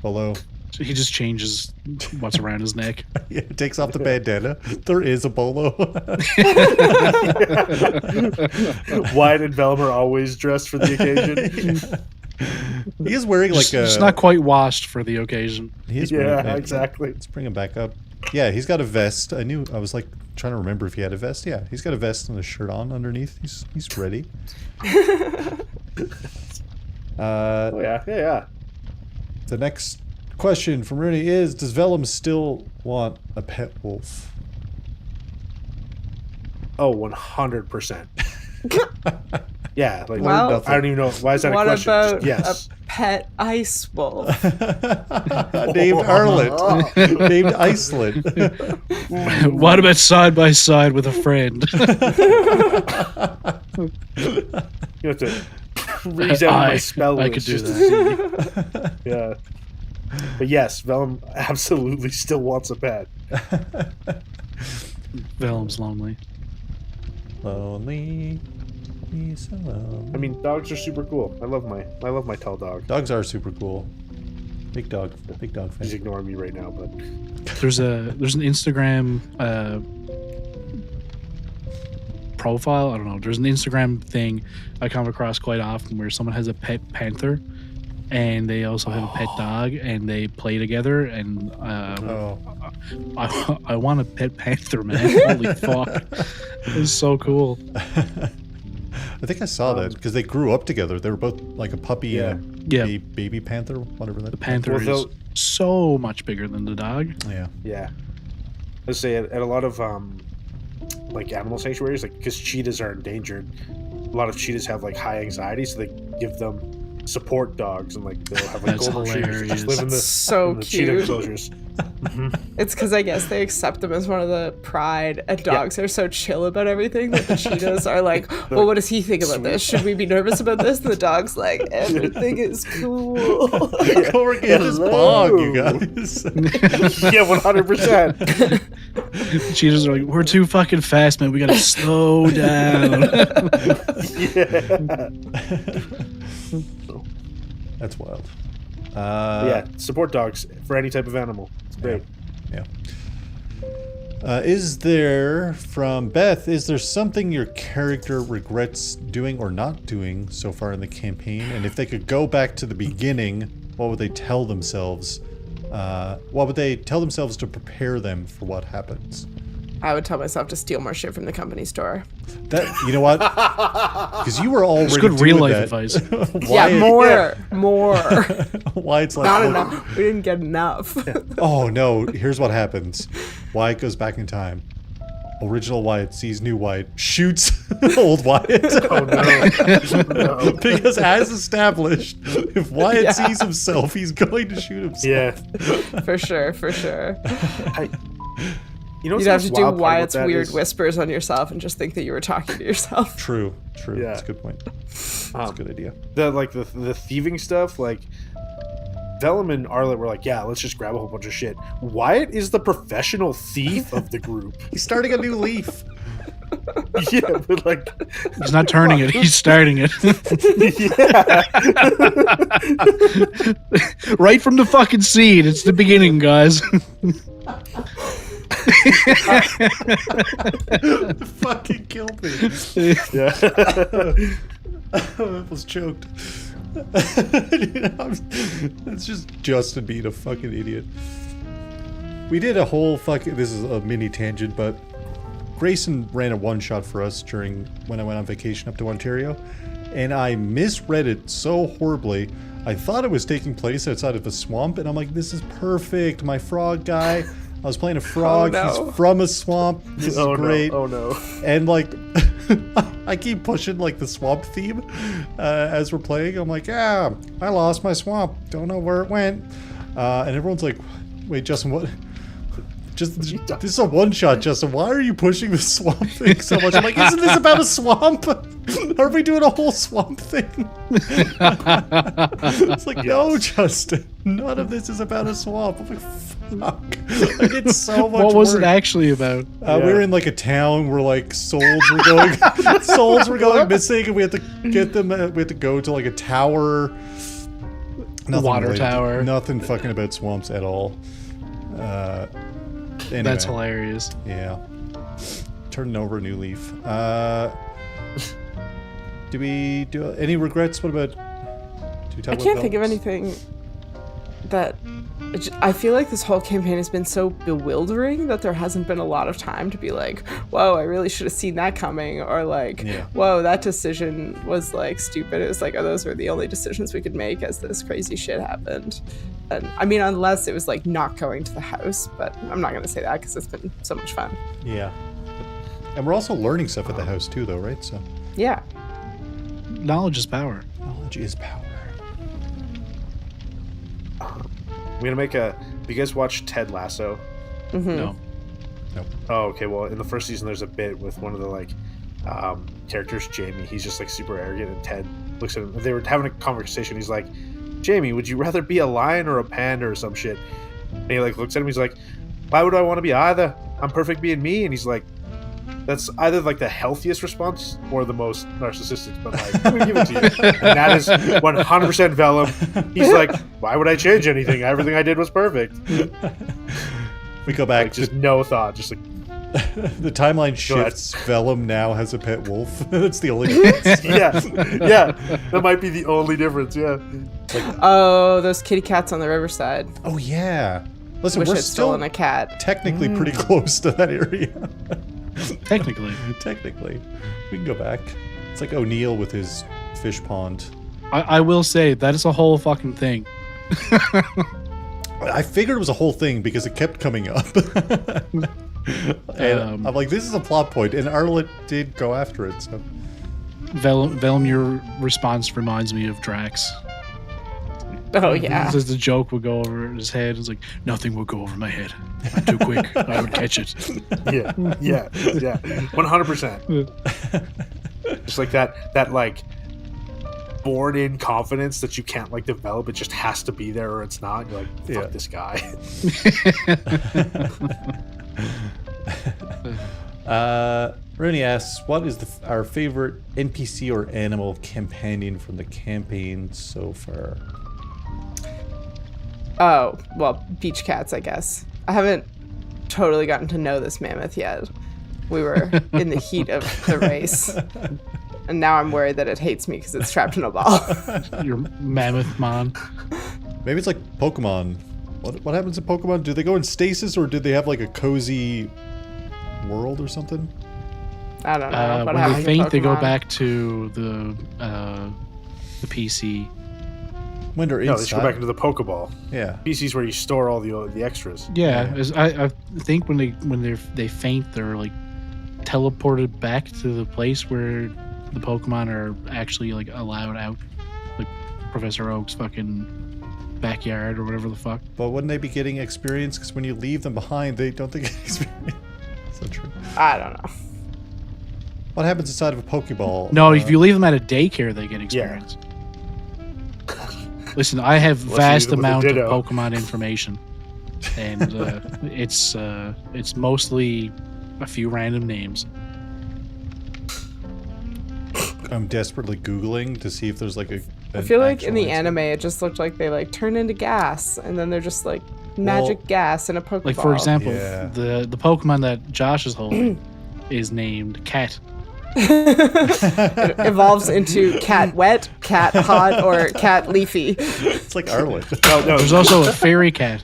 Bolo. So he just changes what's around his neck. Yeah, takes off the bandana. There is a bolo. Wyatt and Velum are always dressed for the occasion. Yeah. He is wearing like a... It's not quite washed for the occasion. He is exactly. Let's bring him back up. Yeah, he's got a vest. I was like trying to remember if he had a vest. Yeah, he's got a vest and a shirt on underneath. He's ready. Yeah. The next question from Rooney is, does Velum still want a pet wolf? Oh, 100%. Yeah, like well, I don't even know why is that a question. What about yes. a pet ice wolf? Named Arlette. Named Iceland. What about side by side with a friend? You have to read out my spell I list could do just to that. see. Yeah. But yes, Velum absolutely still wants a pet. Velum's lonely. Lonely. He's so lonely. I mean, dogs are super cool. I love my tall dog. Dogs are super cool. Big dog fan. He's ignoring me right now, but There's an Instagram profile. I don't know. There's an Instagram thing I come across quite often where someone has a pet panther, and they also have a pet dog, and they play together. And I want a pet panther, man. Holy fuck, it's so cool. I think I saw that because they grew up together. They were both like a puppy and a baby panther, whatever that. The panther is so much bigger than the dog. Yeah. Let's say at a lot of like animal sanctuaries, like because cheetahs are endangered, a lot of cheetahs have like high anxiety, so they give them support dogs, and like they'll have like That's golden retrievers that just live in the, so in the cute. cheetah enclosures. It's because I guess they accept them as one of the pride, and dogs are so chill about everything that the cheetahs are like, well, what does he think about this? Should we be nervous about this? And the dog's like, everything is cool. Go over get this bog, you guys. Yeah, 100%. The cheetahs are like, we're too fucking fast, man. We gotta slow down. Yeah. That's wild. Yeah, support dogs for any type of animal. It's great. Yeah. Is there, from Beth, is there something your character regrets doing or not doing so far in the campaign? And if they could go back to the beginning, what would they tell themselves? What would they tell themselves to prepare them for what happens? I would tell myself to steal more shit from the company store. That, you know what? Because you were already It's good doing real life that. advice. More. Wyatt's like, Not enough. We didn't get enough. oh no, here's what happens. Wyatt goes back in time. Original Wyatt sees new Wyatt, shoots old Wyatt. Oh no. Because as established, if Wyatt sees himself, he's going to shoot himself. Yeah. For sure. You know, You'd have to do wild part about Wyatt's that weird is- whispers on yourself and just think that you were talking to yourself. True. Yeah. That's a good point. That's a good idea. The thieving stuff, like Velum and Arlette were like, yeah, let's just grab a whole bunch of shit. Wyatt is the professional thief of the group. He's starting a new leaf. Yeah, but like He's not turning it, he's starting it. yeah. Right from the fucking seed. It's the beginning, guys. Fucking killed me. Yeah. I almost choked. It's just Justin being a fucking idiot. We did a whole fucking... This is a mini tangent, but Grayson ran a one-shot for us when I went on vacation up to Ontario, and I misread it so horribly. I thought it was taking place outside of a swamp, and I'm like, this is perfect. My frog guy... I was playing a frog. Oh, no. He's from a swamp. This is great. No. Oh no. And like, I keep pushing like the swamp theme as we're playing. I'm like, yeah, I lost my swamp. Don't know where it went. And everyone's like, wait, Justin, what? This is a one shot, Justin. Why are you pushing the swamp thing so much? I'm like, isn't this about a swamp? Are we doing a whole swamp thing? It's like, no, Justin. None of this is about a swamp. I'm like, fuck. I did so much What was work. it actually about? We were in like a town where like souls were going missing, and we had to get them. We had to go to like a tower. Water tower. Nothing fucking about swamps at all. Anyway, That's hilarious. yeah. Turning over a new leaf. Do we do any regrets? What about? I can't think of anything that... I feel like this whole campaign has been so bewildering that there hasn't been a lot of time to be like, whoa, I really should have seen that coming, or like, whoa, that decision was like stupid. It was like, oh, those were the only decisions we could make as this crazy shit happened. And I mean, unless it was like not going to the house, but I'm not going to say that because it's been so much fun. Yeah. And we're also learning stuff at the house too, though, right? So. Yeah. Knowledge is power. Knowledge is power. I'm gonna make a... Do you guys watch Ted Lasso? Mm-hmm. No. Oh, okay. Well, in the first season, there's a bit with one of the like characters, Jamie. He's just like super arrogant, and Ted looks at him. They were having a conversation. He's like, "Jamie, would you rather be a lion or a panda or some shit?" And he like looks at him. He's like, "Why would I want to be either? I'm perfect being me." And he's like, "That's either like the healthiest response or the most narcissistic." But like, I'm gonna give it to you. And that is 100% Velum. He's like, "Why would I change anything? Everything I did was perfect." We go back Like, just no thought. Just like, the timeline shifts. Velum now has a pet wolf. That's the only difference. yeah, that might be the only difference. Yeah. Oh, those kitty cats on the riverside. Oh yeah. Listen, Wish we're I'd still stolen a cat. technically pretty close to that area. Technically. We can go back. It's like O'Neill with his fish pond. I will say, that is a whole fucking thing. I figured it was a whole thing because it kept coming up. And I'm like, this is a plot point, and Arlette did go after it. So Velum, your response reminds me of Drax. Oh, yeah. As the joke would go over his head, it's like, nothing will go over my head. I'm too quick. I would catch it. Yeah. 100%. Just like that like born-in confidence that you can't like develop. It just has to be there or it's not. You're like, fuck this guy. Rooney asks, what is our favorite NPC or animal companion from the campaign so far? Oh, well, beach cats, I guess. I haven't totally gotten to know this mammoth yet. We were in the heat of the race. And now I'm worried that it hates me because it's trapped in a ball. Your mammoth man. Maybe it's like Pokemon. What happens to Pokemon? Do they go in stasis or do they have like a cozy world or something? I don't know. What when they happens to faint, they go Pokemon? back to the PC. When they're No, inside. they should go back into the Pokeball. Yeah. PC's where you store all the extras. Yeah, I think when they faint, they're like teleported back to the place where the Pokemon are actually like allowed out, like Professor Oak's fucking backyard or whatever the fuck. But wouldn't they be getting experience? Because when you leave them behind, they don't get experience. Is that true? I don't know. What happens inside of a Pokeball? No, if you leave them at a daycare, they get experience. Listen, I have Unless you vast leave them with a amount of ditto. Pokemon information, and it's mostly a few random names. I'm desperately Googling to see if there's like a. I feel like in the anime, it just looked like they like turn into gas, and then they're just like magic gas in a Pokeball. Like for example, Yeah. the Pokemon that Josh is holding is named Cat. It evolves into cat wet, cat hot, or cat leafy. It's like Arlette. No, There's also a fairy cat,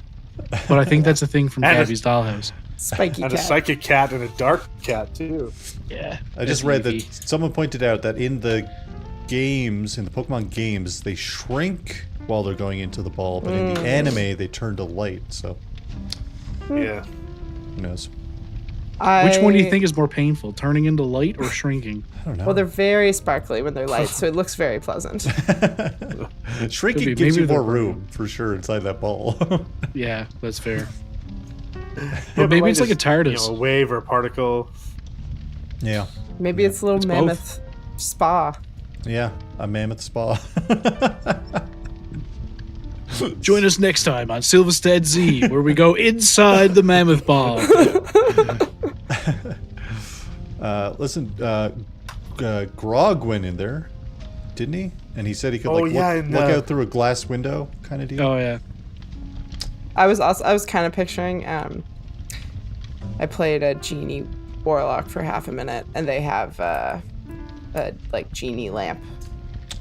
but I think that's a thing from And a- Gabby's Dollhouse. Spiky and cat. a psychic cat and a dark cat too. Yeah. I just that's read leafy. that someone pointed out that in the games, in the Pokemon games, they shrink while they're going into the ball, but in the anime, they turn to light. So Yeah. who knows? Which one do you think is more painful, turning into light or shrinking? I don't know. Well, they're very sparkly when they're light, so it looks very pleasant. Shrinking Could be. gives Maybe you more they're- room for sure inside that ball. Yeah, that's fair. Yeah, But maybe light it's like a is, TARDIS. a wave or a particle. yeah, Maybe it's a little It's both. mammoth spa. yeah, a mammoth spa. Join us next time on Silvistead Z, where we go inside the mammoth ball. Listen, Grog went in there, didn't he? And he said he could Oh, like yeah, look, and, look out through a glass window, kind of deal. Oh yeah. I was kind of picturing. I played a genie warlock for half a minute, and they have a like genie lamp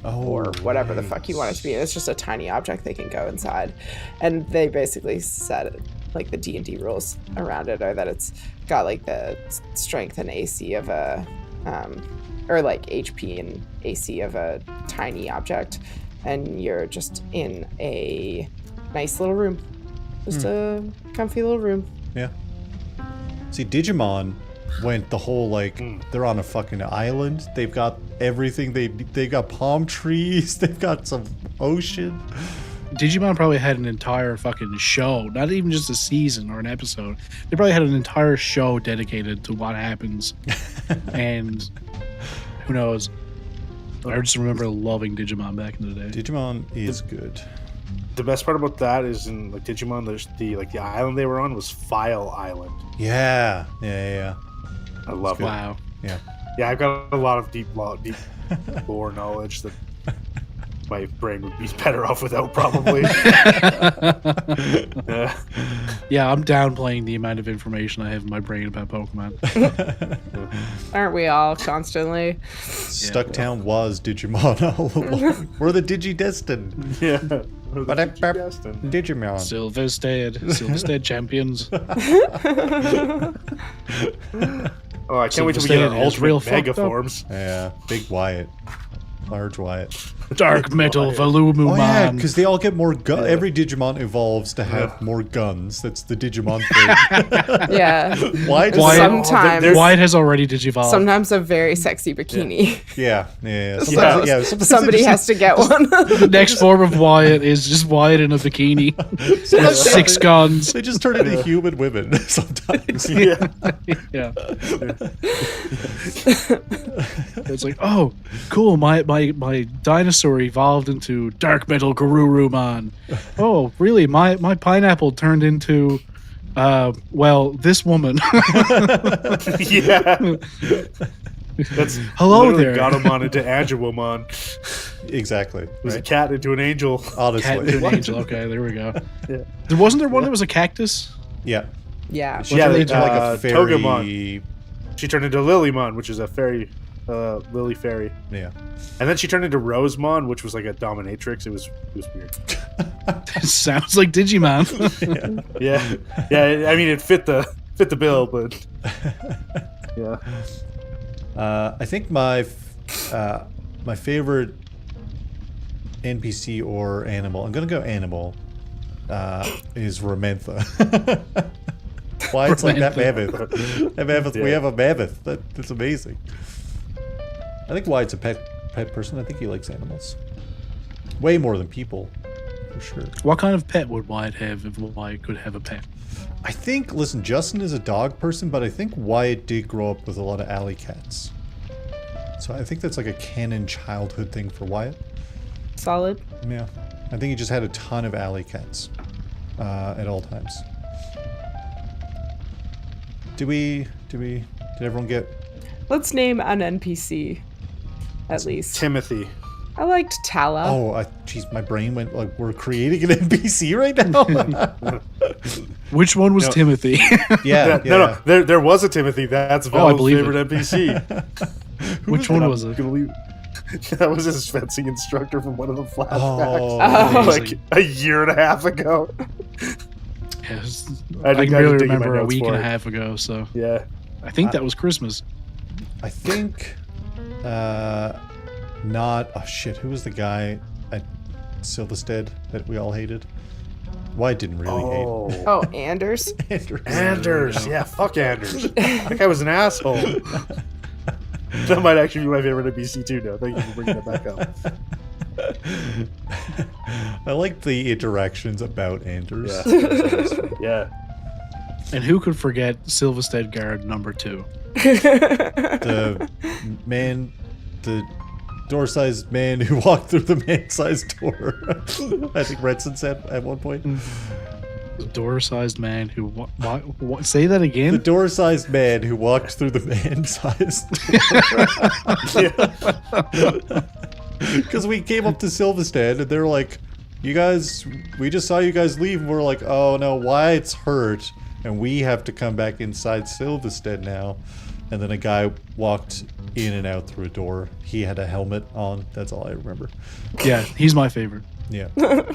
or whatever the fuck you want it to be. It's just a tiny object they can go inside, and they basically set like the D&D rules around it are that it's got like the strength and AC of a or like HP and AC of a tiny object, and you're just in a nice little room, just a comfy little room. Yeah. See, Digimon went the whole like they're on a fucking island. They've got everything. They got palm trees. They've got some ocean. Digimon probably had an entire fucking show, not even just a season or an episode. They probably had an entire show dedicated to what happens. And who knows? I just remember loving Digimon back in the day. Digimon is good. The best part about that is in like Digimon, there's the island they were on was File Island. Yeah. I love it. Wow. Yeah. Yeah, I've got a lot of deep lore knowledge that my brain would be better off without, probably. Yeah. Yeah, I'm downplaying the amount of information I have in my brain about Pokemon. Aren't we all constantly? Stucktown was Digimon all along. We're the Digidestined. Yeah. Digimon. Silvistead champions. Oh, I can't wait till we get our Silvistead is real ultimate fucked mega up. forms. Yeah, big Wyatt. Large Wyatt. Dark metal Velum. Oh yeah, because they all get more guns. Every Digimon evolves to have more guns. That's the Digimon thing. Yeah. Why? Wyatt- Sometimes, Wyatt has already digivolved. sometimes a very sexy bikini. Yeah. Sometimes, Yeah. sometimes Somebody they has to get one. The next form of Wyatt is just Wyatt in a bikini. With 6 guns. They just turn into human women sometimes. Yeah. Yeah. It's like, oh, cool. My dinosaur evolved into dark metal Garurumon. Oh, really? My pineapple turned into this woman. Yeah. That's Hello literally there. Gatomon into Agilwomon. Exactly. It was a Right? cat into an angel. Cat Honestly. into an angel. Okay, there we go. Yeah. Wasn't there one that was a cactus? Yeah. Yeah. She Yeah, turned they- into like a fairy. Togemon. She turned into Lilymon, which is a fairy, lily fairy. Yeah. And then she turned into Rosemon, which was like a dominatrix. It was weird. Sounds like Digimon. Yeah. Yeah, I mean it fit the bill, but yeah. I think my favorite NPC or animal, I'm gonna go animal, is Ramantha. Why it's like that mammoth. That mammoth. We Yeah. have a mammoth. That's amazing. I think Wyatt's a pet person. I think he likes animals. Way more than people, for sure. What kind of pet would Wyatt have if Wyatt could have a pet? I think, listen, Justin is a dog person, but I think Wyatt did grow up with a lot of alley cats. So I think that's like a canon childhood thing for Wyatt. Solid. Yeah. I think he just had a ton of alley cats at all times. Did everyone get... Let's name an NPC. at least. Timothy. I liked Tala. Oh, jeez, my brain went like we're creating an NPC right now. Which one was No. Timothy? Yeah, No. There was a Timothy. That's I Velum's believe favorite NPC. Which one was it? That was his fencing instructor from one of the flashbacks. Oh. Like a year and a half ago. Yes. I I can gotta barely dig in my remember a notes week for and a it. half ago, so Yeah. I think that was Christmas. I think not. Oh shit! Who was the guy at Silvistead that we all hated? Wyatt didn't really hate. Oh, Anders. Anders. Yeah, fuck Anders. That guy was an asshole. That might actually be my favorite NPC too now. Thank you for bringing that back up. I like the interactions about Anders. Yeah. And who could forget Silvistead Guard number 2? The door-sized man who walked through the man-sized door. I think Redson said at one point. The door-sized man who say that again? The door-sized man who walked through the man-sized door. Because we came up to Silvistead and they're like, "You guys, we just saw you guys leave," and we're like, "Oh no, Wyatt's hurt, and we have to come back inside Silvistead now." And then a guy walked in and out through a door. He had a helmet on. That's all I remember. Yeah, he's my favorite. Yeah. I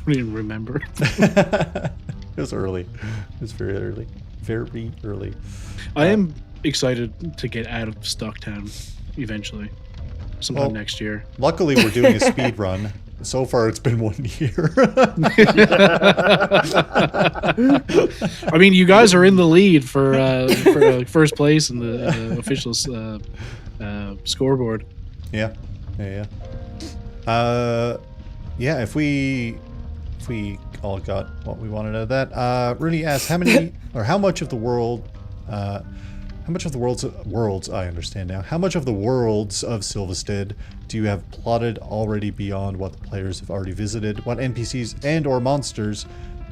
don't even remember. It was early. It was very early. Very early. I am excited to get out of Stocktown eventually. Sometime Well, next year. Luckily, we're doing a speed run. So far, it's been 1 year. I mean, you guys are in the lead for first place in the official scoreboard. Yeah. If we all got what we wanted out of that. Rooney asks, how much of the world, worlds, I understand now, how much of the worlds of Silvistead do you have plotted already beyond what the players have already visited? What NPCs and or monsters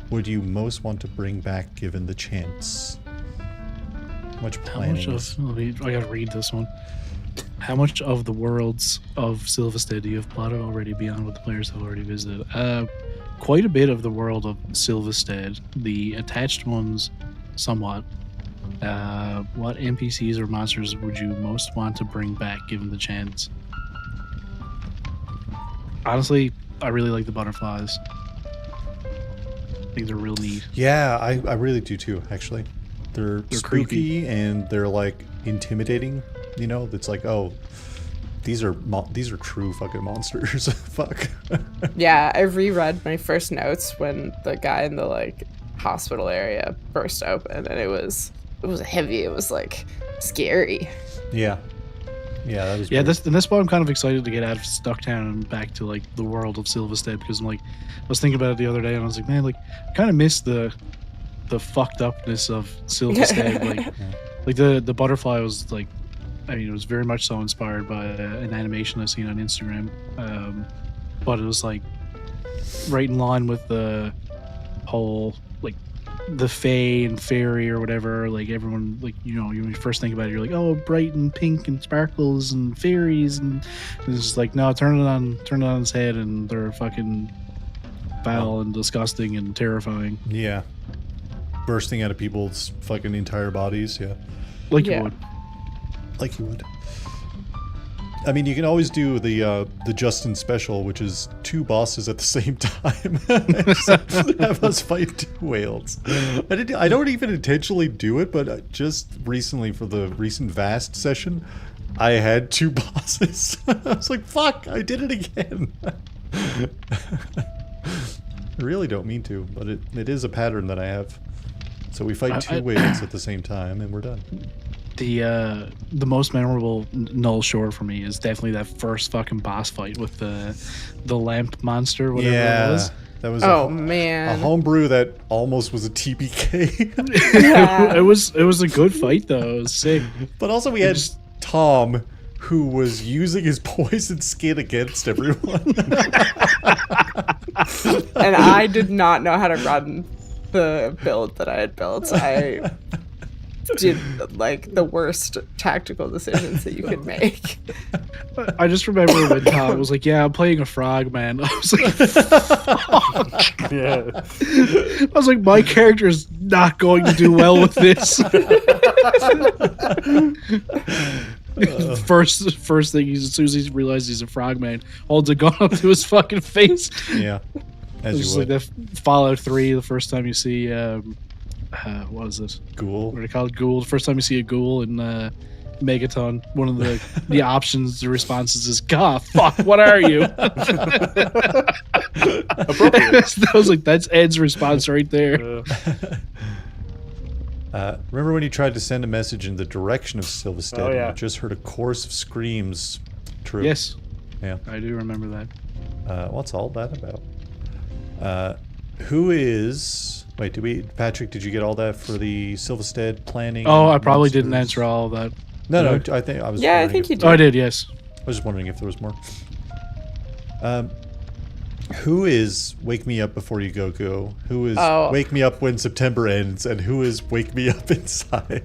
would you most want to bring back given the chance? How much planning is... I gotta read this one. How much of the worlds of Silvistead do you have plotted already beyond what the players have already visited? Quite a bit of the world of Silvistead. The attached ones, somewhat. What NPCs or monsters would you most want to bring back given the chance? Honestly, I really like the butterflies. I think they're real neat. Yeah, I really do too, actually. They're spooky creepy. and they're like intimidating, you know? It's like, oh, these are true fucking monsters. Fuck. Yeah, I reread my first notes when the guy in the like hospital area burst open, and it was heavy. It was like scary. Yeah, that was Yeah, weird. that's why I'm kind of excited to get out of Stocktown and back to like the world of Silvistead, because I'm like, I was thinking about it the other day and I was like, man, like I kind of miss the fucked upness of Silvistead. like the butterfly was like, I mean, it was very much so inspired by an animation I've seen on Instagram, but it was like right in line with the whole like the fae and fairy or whatever. Like everyone, like, you know, when you first think about it, you're like, oh, bright and pink and sparkles and fairies, and it's just like, no, turn it on its head and they're fucking foul and disgusting and terrifying. Yeah. Bursting out of people's fucking entire bodies, yeah. Like Yeah. you would. Like you would. I mean, you can always do the Justin special, which is 2 bosses at the same time. Have us fight 2 whales. I don't even intentionally do it, but just recently for the recent Vast session, I had 2 bosses. I was like, fuck, I did it again. I really don't mean to, but it is a pattern that I have. So we fight 2 whales at the same time, and we're done. The most memorable Null Shore for me is definitely that first fucking boss fight with the lamp monster, whatever it was. That was Oh a man. homebrew that almost was a TPK. Yeah. It was a good fight though. It was sick. But also we had Tom, who was using his poison skin against everyone. And I did not know how to run the build that I had built. did like the worst tactical decisions that you could make. I just remember when Tom was like, "Yeah, I'm playing a frog, man." I was like, "Fuck." Yeah. I was like, my character is not going to do well with this. First thing, as soon as he realizes he's a frogman, holds a gun up to his fucking face. Yeah. As It's you like would. the Fallout 3, the first time you see, what is this? Ghoul. What do they call it? Ghoul. The first time you see a ghoul in Megaton, one of the options, the responses is, "God, fuck, what are you?" Appropriate. I was like, that's Ed's response right there. Remember when you tried to send a message in the direction of Silvistead Oh, yeah. and you just heard a chorus of screams? True. Yes, Yeah. I do remember that. What's all that about? Who is... Wait, Patrick, did you get all that for the Silvistead planning? Oh, I probably didn't monsters? answer all of that. No, Did I think I was. Yeah, I wondering think if- you did. Oh, I did, yes. I was just wondering if there was more. Who is Wake Me Up Before You Go Go? Who is Wake Me Up When September Ends? And who is Wake Me Up Inside?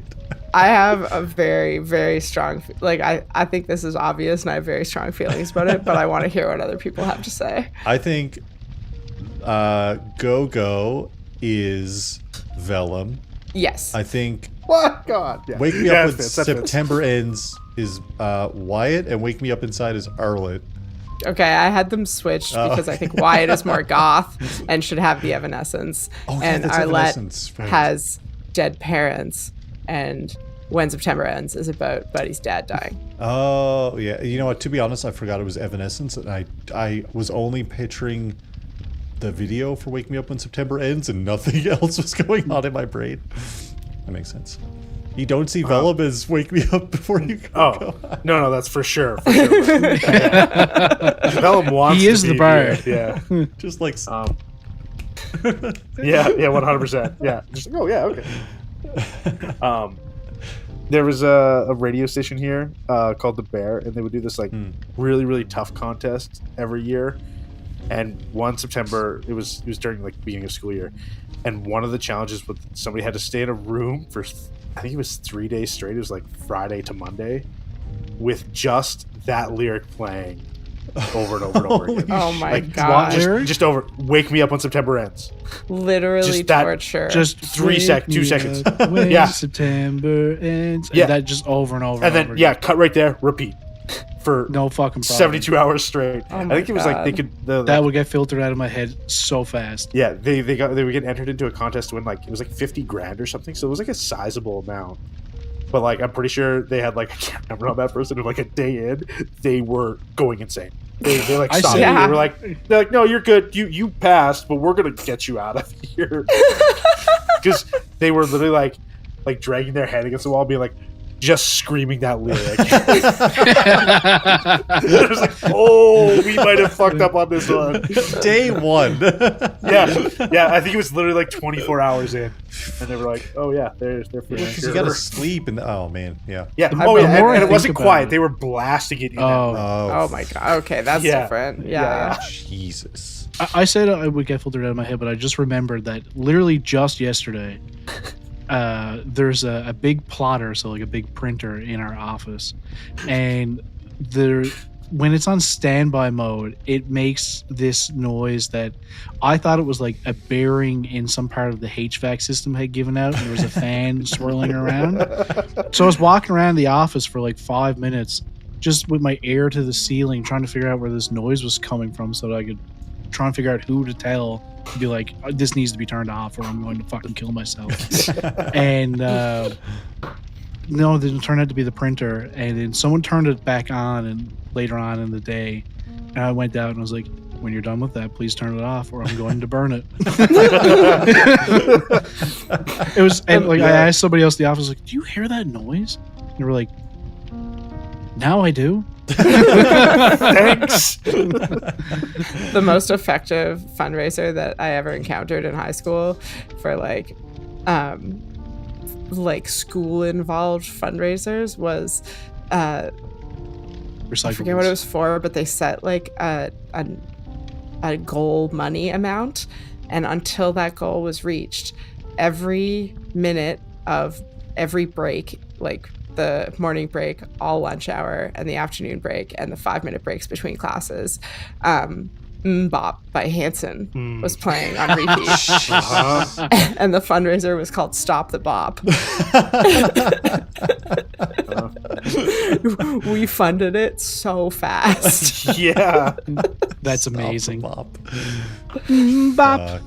I have a very, very strong, like, I think this is obvious and I have very strong feelings about it, but I want to hear what other people have to say. I think Go Go is Velum. Yes. I think What? God. Yeah. Wake Me Yeah, Up When that fits, that fits. September Ends is Wyatt, and Wake Me Up Inside is Arlette. Okay, I had them switched because I think Wyatt is more goth and should have the Evanescence. Oh, yeah, and that's Arlette Evanescence, right. has dead parents, and When September Ends is about Buddy's dad dying. Oh, yeah. You know what? To be honest, I forgot it was Evanescence, and I was only picturing the video for Wake Me Up When September Ends, and nothing else was going on in my brain. That makes sense. You don't see Velum as Wake Me Up Before You Go. Oh, no, that's for sure. For sure. Velum wants He to is the be, bard. Yeah. Just like... Yeah, 100%. Yeah. Just like, oh, yeah, okay. There was a radio station here called The Bear, and they would do this like really, really tough contest every year. And one September, it was during like the beginning of school year, and one of the challenges was somebody had to stay in a room for, I think it was 3 days straight. It was like Friday to Monday, with just that lyric playing over and over and over again. Oh my Like god. just over. Wake me up when September ends. Literally just that- torture. Just 2 seconds. When Yeah. September ends. And Yeah. that just over and over And then over yeah, again. cut right there, repeat for No fucking problem. 72 hours straight. Oh I my think it was like they God. could That would get filtered out of my head so fast. yeah, they would get entered into a contest to win like it was like 50 grand or something. So it was like a sizable amount. But like I'm pretty sure they had like I can't remember on that person, like a day in, they were going insane. They like I stopped. see. Yeah. They were like they're like, no, you're good. You passed, but we're gonna get you out of here. Because they were literally like dragging their head against the wall, being like just screaming that lyric. It was like, oh, we might have fucked up on this one. Day one. Yeah, I think it was literally like 24 hours in, and they were like, "Oh yeah, they're for Because sure." you gotta sleep and oh man, yeah. Yeah, The oh yeah, more I and it think wasn't about quiet. it- They were blasting it in. Oh. Oh my god. Okay, that's Yeah. different. Yeah. Yeah. Jesus. I said I would get filtered out of my head, but I just remembered that literally just yesterday, there's a big plotter, so like a big printer in our office, and when it's on standby mode, it makes this noise that I thought it was like a bearing in some part of the HVAC system had given out, and there was a fan swirling around. So I was walking around the office for like 5 minutes, just with my ear to the ceiling, trying to figure out where this noise was coming from, so that I could try and figure out who to tell. Be like, this needs to be turned off, or I'm going to fucking kill myself. And no, it didn't turn out to be the printer. And then someone turned it back on, and later on in the day, and I went out and I was like, when you're done with that, please turn it off, or I'm going to burn it. It was, and like I asked somebody else in the office, like, do you hear that noise? And they were like, now I do. Thanks. The most effective fundraiser that I ever encountered in high school for like school involved fundraisers was I forget what it was for, but they set like a goal money amount, and until that goal was reached, every minute of every break, like the morning break, all lunch hour, and the afternoon break, and the 5-minute breaks between classes, Bop by Hanson was playing on repeat. And the fundraiser was called Stop the Bop. We funded it so fast. Yeah. That's amazing. Bop. Bop.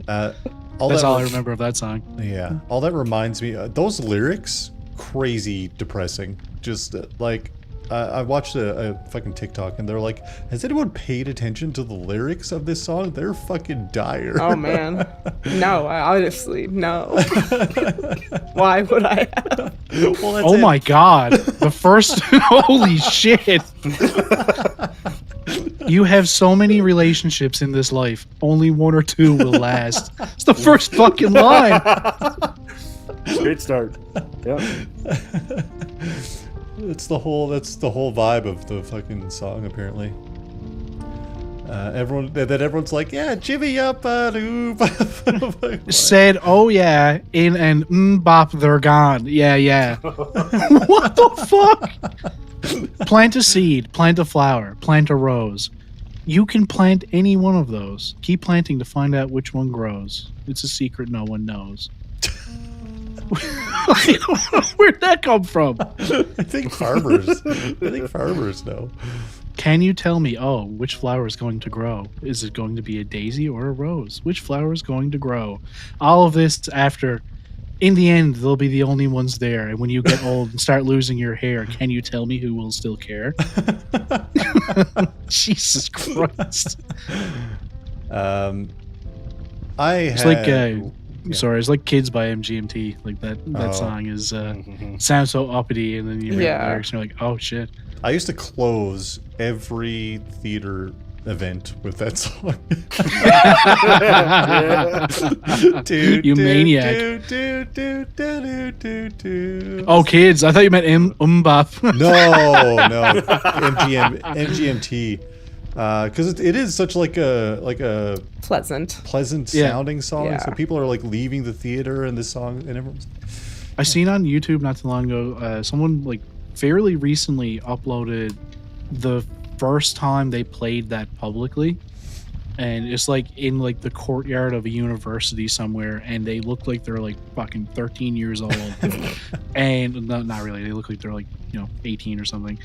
That's all I remember of that song. Yeah. All that reminds me, those lyrics, crazy depressing. Just like, I watched a fucking TikTok and they're like, has anyone paid attention to the lyrics of this song? They're fucking dire. Oh man. No, honestly, no. Why would I have? Well, Oh my god. The first holy shit. You have so many relationships in this life. Only 1 or 2 will last. It's the first fucking line. Great start. Yeah. That's the whole vibe of the fucking song, apparently. Everyone's like, yeah, jimmy up, Said, oh yeah, in and bop, they're gone. Yeah. What the fuck? Plant a seed, plant a flower, plant a rose. You can plant any one of those. Keep planting to find out which one grows. It's a secret no one knows. Where'd that come from? I think farmers know. Can you tell me, which flower is going to grow? Is it going to be a daisy or a rose? Which flower is going to grow? All of this after, in the end, they'll be the only ones there. And when you get old and start losing your hair, can you tell me who will still care? Jesus Christ. It's like Kids by MGMT. Like that song is sounds so uppity, and then you read the lyrics and you're like, oh shit. I used to close every theater event with that song. You maniac. Oh, Kids. I thought you meant Bop. No. MGMT. Because it is such like a pleasant sounding song. So people are like leaving the theater and this song, and everyone's. I seen on YouTube not too long ago, someone like fairly recently uploaded the first time they played that publicly, and it's like in like the courtyard of a university somewhere, and they look like they're like fucking 13 years old, and not really. They look like they're like 18 or something,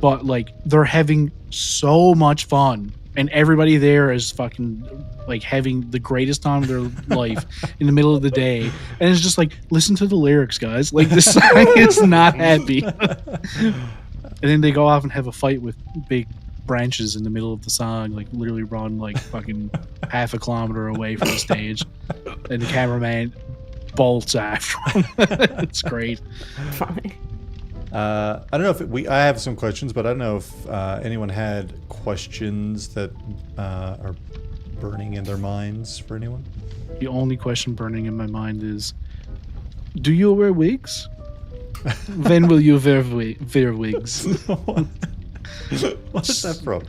but like they're having so much fun, and everybody there is fucking like having the greatest time of their life in the middle of the day, and it's just like, listen to the lyrics, guys. Like this song is not happy. And then they go off and have a fight with big branches in the middle of the song, like literally run like fucking half a kilometer away from the stage, and the cameraman bolts after them. It's great. Funny. I don't know if I have some questions, but I don't know if anyone had questions that are burning in their minds for anyone. The only question burning in my mind is, do you wear wigs? When will you wear wigs? What is that from?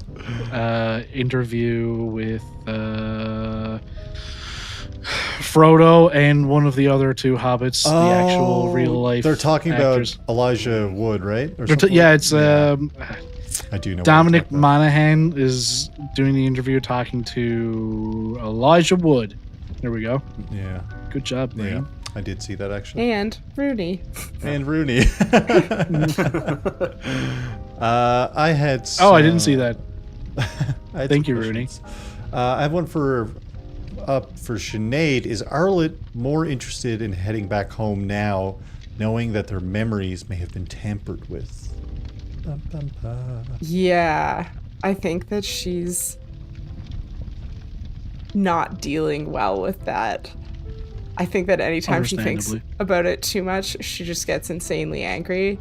Interview with Frodo and one of the other 2 hobbits, the actual real life. They're talking actors. about Elijah Wood, right? Or It's I do know. Dominic Monaghan is doing the interview, talking to Elijah Wood. There we go. Yeah. Good job, man. Yeah, I did see that actually. And Rooney. I had. I didn't see that. Thank you, Rooney. I have one for Sinead. Is Arlette more interested in heading back home now, knowing that their memories may have been tampered with? Bum, bum, bum. Yeah, I think that she's not dealing well with that. I think that anytime she thinks about it too much, she just gets insanely angry,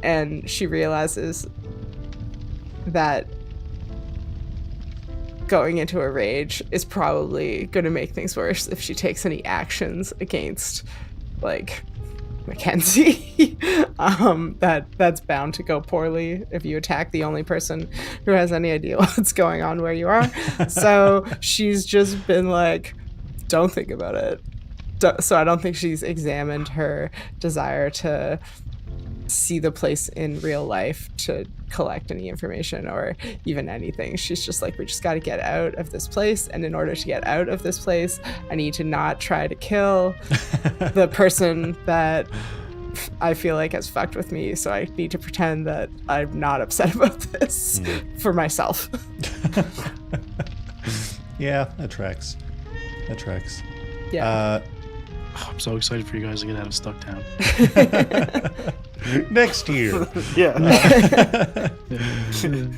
and she realizes that going into a rage is probably going to make things worse if she takes any actions against, like, Mackenzie. That's bound to go poorly if you attack the only person who has any idea what's going on where you are. So she's just been like, don't think about it. so I don't think she's examined her desire to see the place in real life to collect any information or even anything. She's just like, we just got to get out of this place, and in order to get out of this place, I need to not try to kill the person that I feel like has fucked with me, so I need to pretend that I'm not upset about this for myself. Yeah, that tracks. Yeah. I'm so excited for you guys to get out of Stucktown. Next year. Yeah.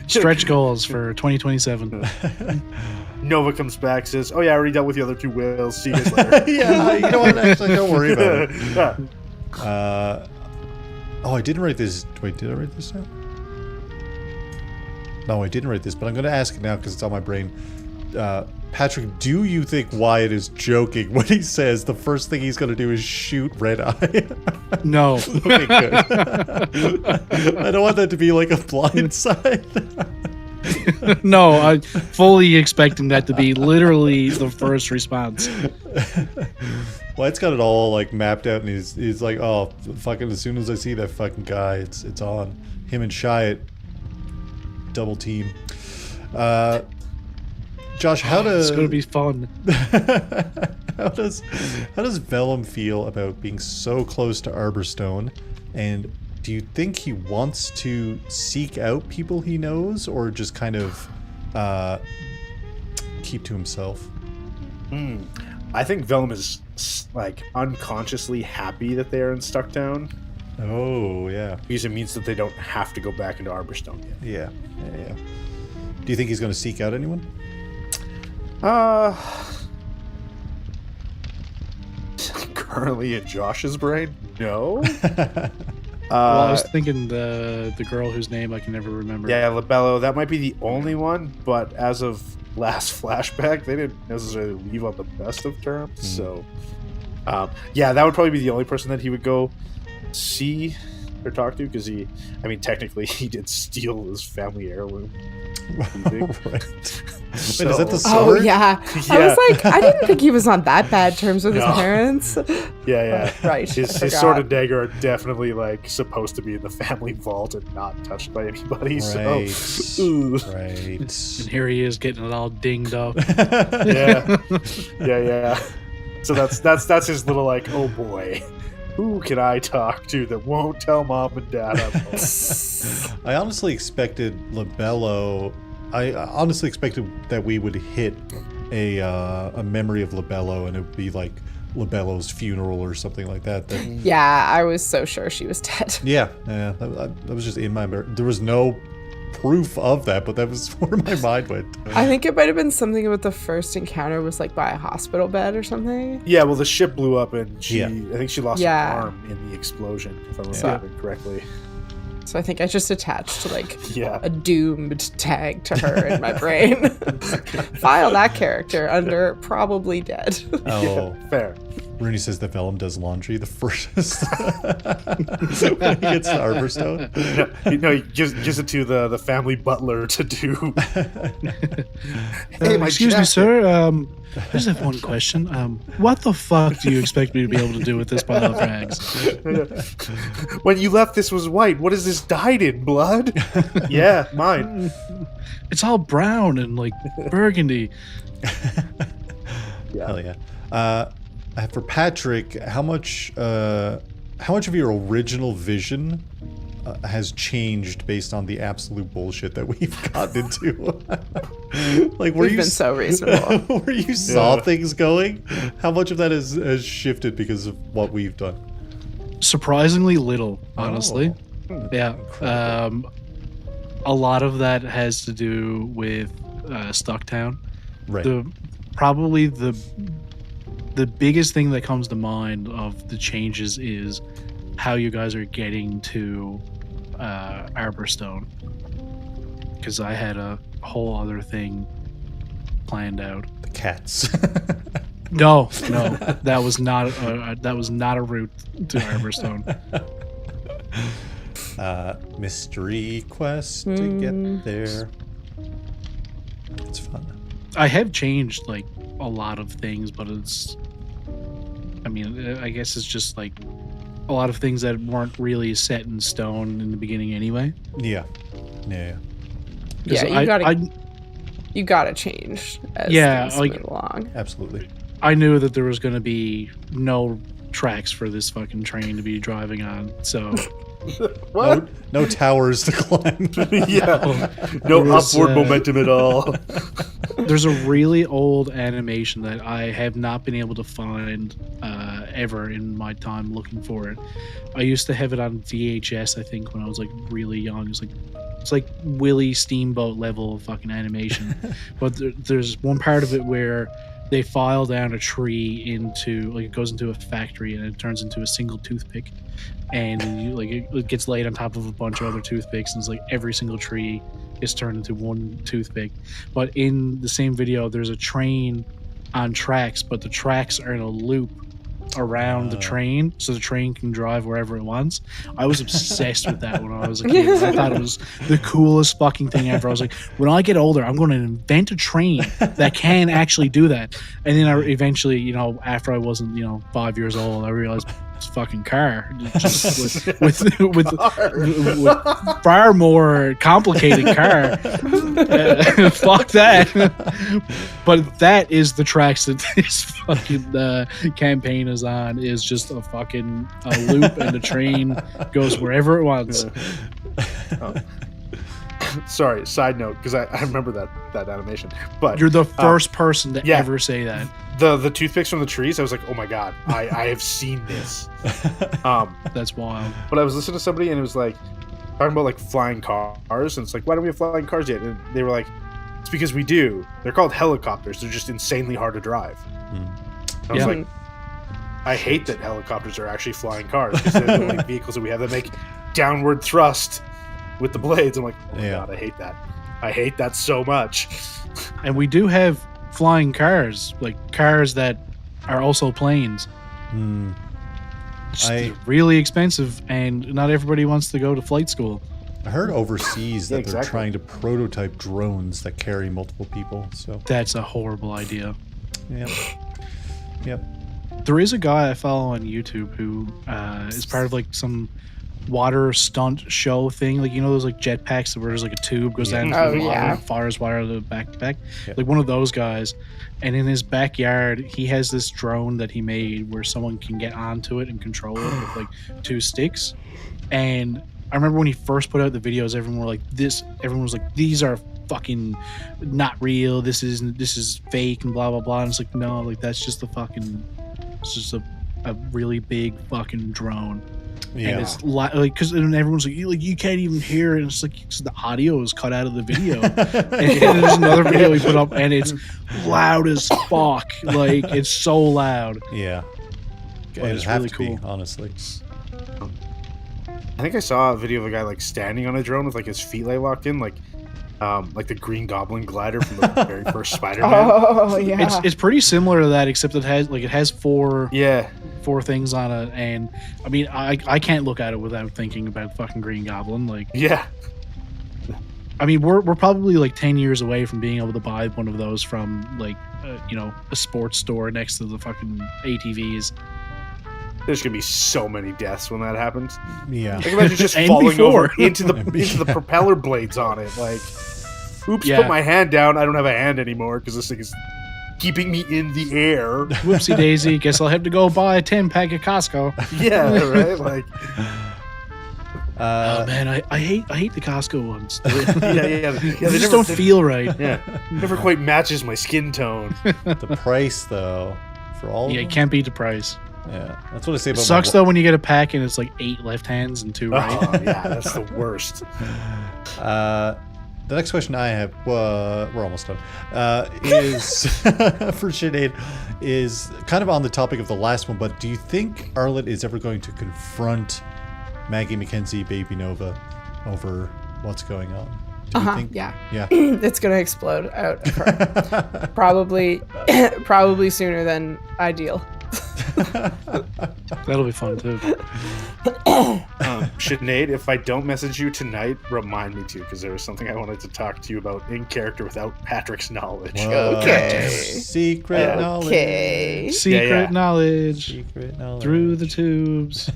Stretch goals for 2027. Nova comes back, says, "Oh yeah, I already dealt with the other 2 whales. See you guys later." Yeah, you know what? Actually, don't worry about it. Yeah. I didn't write this. Wait, did I write this down? No, I didn't write this, but I'm going to ask it now because it's on my brain. Patrick, do you think Wyatt is joking when he says the first thing he's going to do is shoot Red Eye? No. Okay, good. I don't want that to be like a blind side. No, I'm fully expecting that to be literally the first response. Wyatt's got it all like mapped out, and he's like, oh, fucking as soon as I see that fucking guy, it's on. Him and Wyatt double team. Josh, It's gonna be fun. how does Velum feel about being so close to Arborstone, and do you think he wants to seek out people he knows, or just kind of keep to himself? I think Velum is like unconsciously happy that they are in Stucktown, Oh yeah, because it means that they don't have to go back into Arborstone yet. yeah. Do you think he's going to seek out anyone? Currently in Josh's brain, no. Well, I was thinking the girl whose name I can never remember. Yeah, Labello, that might be the only one, but as of last flashback, they didn't necessarily leave on the best of terms. So, yeah, that would probably be the only person that he would go see or talk to, because technically he did steal his family heirloom. Right. Wait, So- is that the Oh sword? yeah. I was like, I didn't think he was on that bad terms with his No. parents. Yeah. Right. His I sword forgot. and dagger are definitely like supposed to be in the family vault and not touched by anybody. Right. So, ooh. Right. And here he is getting it all dinged up. Yeah. So that's his little like, oh boy, who can I talk to that won't tell mom and dad I'm home? I honestly expected Labello. I honestly expected that we would hit a memory of Labello, and it would be like Labello's funeral or something like that. Yeah, I was so sure she was dead. Yeah. That was just in my memory. There was no proof of that, but that was where my mind went. I think it might have been something about the first encounter was like by a hospital bed or something. Yeah, well, the ship blew up and Yeah. I think she lost Yeah. her arm in the explosion, if I Yeah. remember correctly. So I think I just attached like Yeah. a doomed tag to her in my brain. File that character under probably dead. Oh, Yeah, fair. Rooney says that Velum does laundry the first when he gets to Arborstone. He gives it to the family butler to do. Hey, my Excuse me, jacket. sir. I just have one question. What the fuck do you expect me to be able to do with this pile of rags? When you left, this was white. What is this dyed in? Blood? Yeah, mine. It's all brown and like burgundy. Hell yeah. For Patrick, how much of your original vision has changed based on the absolute bullshit that we've gotten into? Like, We've been so reasonable. where you saw Yeah. things going, how much of that has shifted because of what we've done? Surprisingly little, honestly. Oh. Yeah. A lot of that has to do with Stucktown. Right. Probably the biggest thing that comes to mind of the changes is how you guys are getting to Arborstone, because I had a whole other thing planned out. The cats. No, that was not a route to Arborstone. Mystery quest to get there. It's fun. I have changed like a lot of things, but I mean, I guess it's just like a lot of things that weren't really set in stone in the beginning anyway. Yeah. You gotta change as things move along. Absolutely. I knew that there was going to be no tracks for this fucking train to be driving on, so What? No towers to climb. Yeah. No upward momentum at all. there's a really old animation that I have not been able to find ever in my time looking for it. I used to have it on VHS, I think, when I was like really young. It's like Willy Steamboat level of fucking animation. But there's one part of it where they file down a tree into, like, it goes into a factory and it turns into a single toothpick, and it gets laid on top of a bunch of other toothpicks, and it's like every single tree is turned into one toothpick. But in the same video, there's a train on tracks, but the tracks are in a loop around the train, so the train can drive wherever it wants. I was obsessed with that when I was a kid. I thought it was the coolest fucking thing ever. I was like, when I get older, I'm going to invent a train that can actually do that. And then I eventually, after I wasn't, 5 years old, I realized it's a fucking car, just with far more complicated car. Fuck that. But that is the tracks that this fucking campaign is on. Is just a fucking loop, and the train goes wherever it wants. Sorry, side note, because I remember that animation. But you're the first person to ever say that. The toothpicks from the trees, I was like, oh my god, I have seen this. That's wild. But I was listening to somebody, and it was like talking about like flying cars, and it's like, why don't we have flying cars yet? And they were like, it's because we do. They're called helicopters. They're just insanely hard to drive. I was like, I hate that helicopters are actually flying cars, because they're the only vehicles that we have that make downward thrust with the blades. I'm like, oh my god, I hate that. I hate that so much. And we do have flying cars, like cars that are also planes. It's really expensive, and not everybody wants to go to flight school. I heard overseas that they're trying to prototype drones that carry multiple people. So that's a horrible idea. Yep. There is a guy I follow on YouTube who is part of like some water stunt show thing, like those like jetpacks where there's like a tube goes down into the water and fires water to the backpack, like one of those guys. And in his backyard, he has this drone that he made where someone can get onto it and control it with like 2 sticks. And I remember when he first put out the videos, everyone was like, these are fucking not real, this is fake and blah blah blah. And it's like, no, like that's just it's just a really big fucking drone. And it's like, because everyone's like, you can't even hear it. And it's like, the audio is cut out of the video. And there's another video he put up, and it's loud as fuck. Like, it's so loud. Yeah. But it's really cool. Be, honestly. I think I saw a video of a guy like standing on a drone with like his feet locked in, like the Green Goblin glider from the very first Spider-Man. Oh yeah. It's pretty similar to that, except it has 4 things on it, and I mean I can't look at it without thinking about fucking Green Goblin. Like, I mean we're probably like 10 years away from being able to buy one of those from like a sports store next to the fucking ATVs. There's gonna be so many deaths when that happens. Yeah, like imagine just falling over into the propeller blades on it. Like, oops, put my hand down. I don't have a hand anymore because this thing is keeping me in the air. Whoopsie daisy. Guess I'll have to go buy a 10-pack at Costco. Yeah, right. Like, oh man, I hate the Costco ones. They just don't feel right. Yeah, never quite matches my skin tone. The price though, for all. Yeah, you can't beat the price. Yeah, that's what I say about. It sucks though when you get a pack and it's like 8 left hands and 2 right. Oh yeah, that's the worst. The next question I have, we're almost done, is for Sinead, is kind of on the topic of the last one, but do you think Arlette is ever going to confront Maggie McKenzie, Baby Nova, over what's going on? Do you think? Yeah. It's going to explode out of her. Probably sooner than ideal. That'll be fun too. Sinead, if I don't message you tonight, remind me to, because there was something I wanted to talk to you about in character without Patrick's knowledge. Okay. Secret knowledge. Okay. Secret knowledge. Secret knowledge. Through the tubes.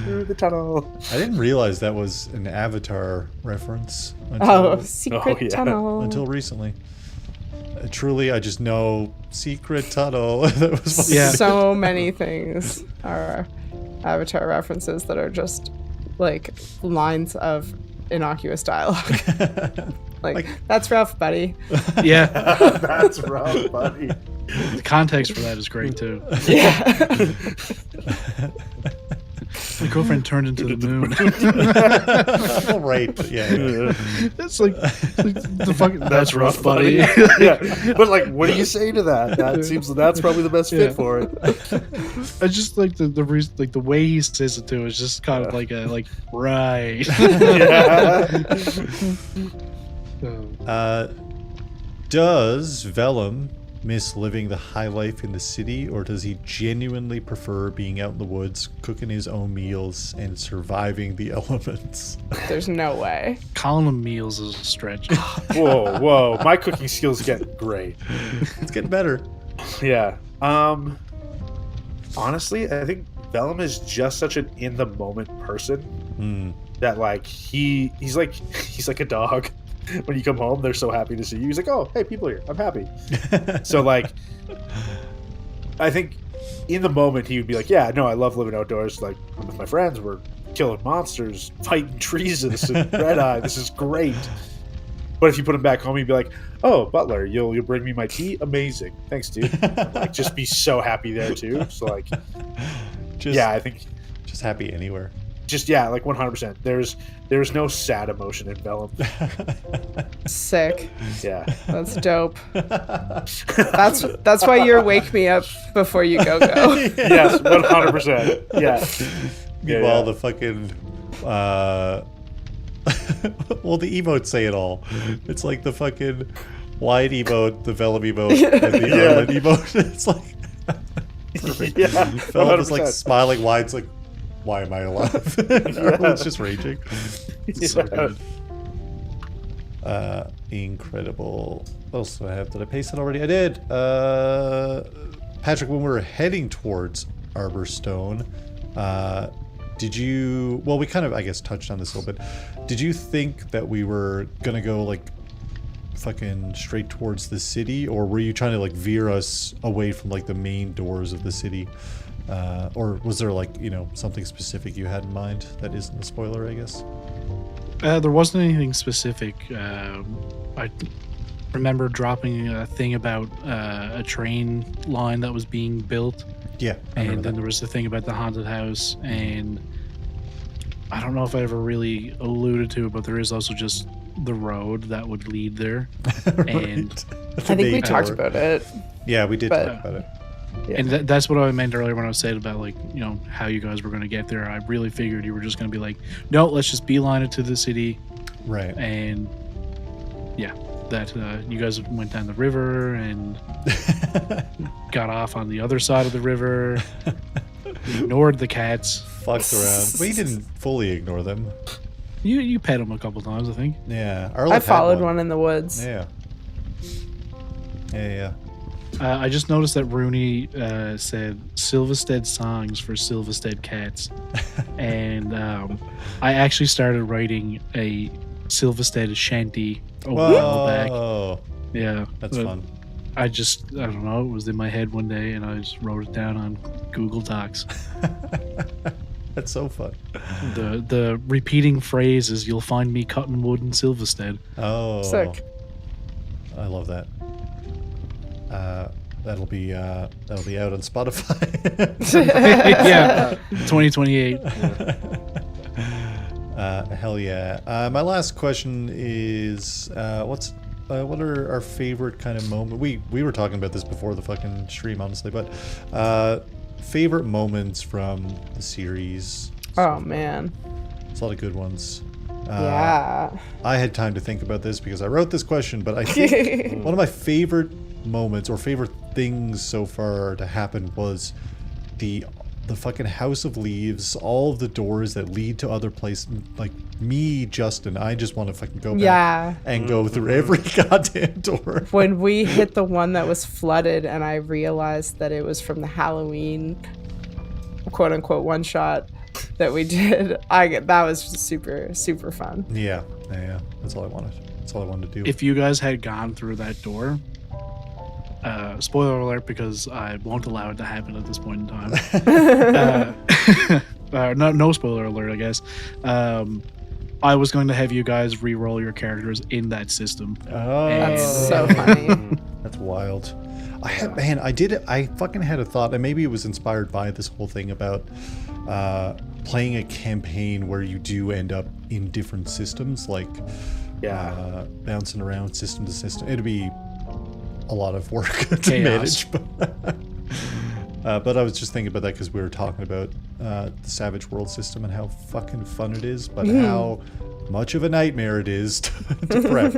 Through the tunnel. I didn't realize that was an Avatar reference Secret tunnel. until recently. Truly, I just know secret tunnel. That was my Yeah. So many things are Avatar references that are just like lines of innocuous dialogue. like, that's rough, buddy. Yeah. That's rough, buddy. The context for that is great too. Yeah. My girlfriend turned into the moon. All right, but yeah. That's like the fucking. That's rough, buddy. Yeah, but like, what do you say to that? That's probably the best fit for it. I just like the reason, like the way he says it too is just kind of like right. Does Velum miss living the high life in the city, or does he genuinely prefer being out in the woods, cooking his own meals, and surviving the elements? There's no way. Calling them meals is a stretch. Whoa. My cooking skills get great. It's getting better. Yeah. Honestly, I think Velum is just such an in the moment person that like he's like a dog. When you come home, they're so happy to see you. He's like, "Oh, hey, people here. I'm happy." So like, I think in the moment he would be like, "Yeah, no, I love living outdoors. Like I'm with my friends, we're killing monsters, fighting trees and red eye. This is great." But if you put him back home, he'd be like, "Oh, butler, you'll bring me my tea? Amazing, thanks, dude." Like, just be so happy there too. So like, I think just happy anywhere. Like 100%. There's no sad emotion in Velum. Sick. Yeah, That's dope. That's why you're wake me up before you go. Yes, 100%. Yeah. Meanwhile, the fucking well, the emotes say it all. It's like the fucking Wyatt emote, the Velum emote, and the Arlette emote. It's like perfect. Yeah, Velum is like smiling. Wyatt's like, why am I alive? Arlette's just raging. It's so good. Incredible. What else do I have? Did I paste it already? I did. Patrick, when we were heading towards Arborstone, did you... Well, we kind of, I guess, touched on this a little bit. Did you think that we were going to go, like, fucking straight towards the city? Or were you trying to, like, veer us away from, like, the main doors of the city? Or was there, like, you know, something specific you had in mind that isn't a spoiler, I guess? There wasn't anything specific. I remember dropping a thing about a train line that was being built. Yeah. And then there was the thing about the haunted house. And I don't know if I ever really alluded to it, but there is also just the road that would lead there. Right. And I think we talked about it. Yeah, we did But- talk about it. Yeah. And that's what I meant earlier when I was saying about, like, you know, how you guys were going to get there. I really figured you were just going to be like, no, let's just beeline it to the city. Right. And yeah, that you guys went down the river and got off on the other side of the river, ignored the cats. Fucked around. We didn't fully ignore them. You pet them a couple times, I think. Yeah. I Arlette had followed one in the woods. Yeah. Yeah. I just noticed that Rooney said Silvistead songs for Silvistead cats. And I actually started writing a Silvistead shanty a while back. Whoa. Yeah. That's fun. I don't know, it was in my head one day and I just wrote it down on Google Docs. That's so fun. The repeating phrase is, "You'll find me cutting wood in Silvistead." Oh. Sick. I love that. That'll be out on Spotify. Yeah, 2028. Hell yeah. My last question is, what are our favorite kind of moment? We were talking about this before the fucking stream, honestly, but favorite moments from the series. Oh man. It's a lot of good ones. Yeah. I had time to think about this because I wrote this question, but I think one of my favorite moments or favorite things so far to happen was the the fucking House of Leaves, all of the doors that lead to other places. Like me, Justin, I just want to fucking go back and go through every goddamn door. When we hit the one that was flooded and I realized that it was from the Halloween quote unquote one shot that we did, that was just super, super fun. Yeah. That's all I wanted. That's all I wanted to do. If you guys had gone through that door, spoiler alert, because I won't allow it to happen at this point in time. No spoiler alert, I guess. I was going to have you guys re-roll your characters in that system. Oh, That's so funny. That's wild. I fucking had a thought, and maybe it was inspired by this whole thing about playing a campaign where you do end up in different systems, like bouncing around system to system. It'd be a lot of work to manage, but I was just thinking about that because we were talking about the Savage World system and how fucking fun it is, but how much of a nightmare it is to prep.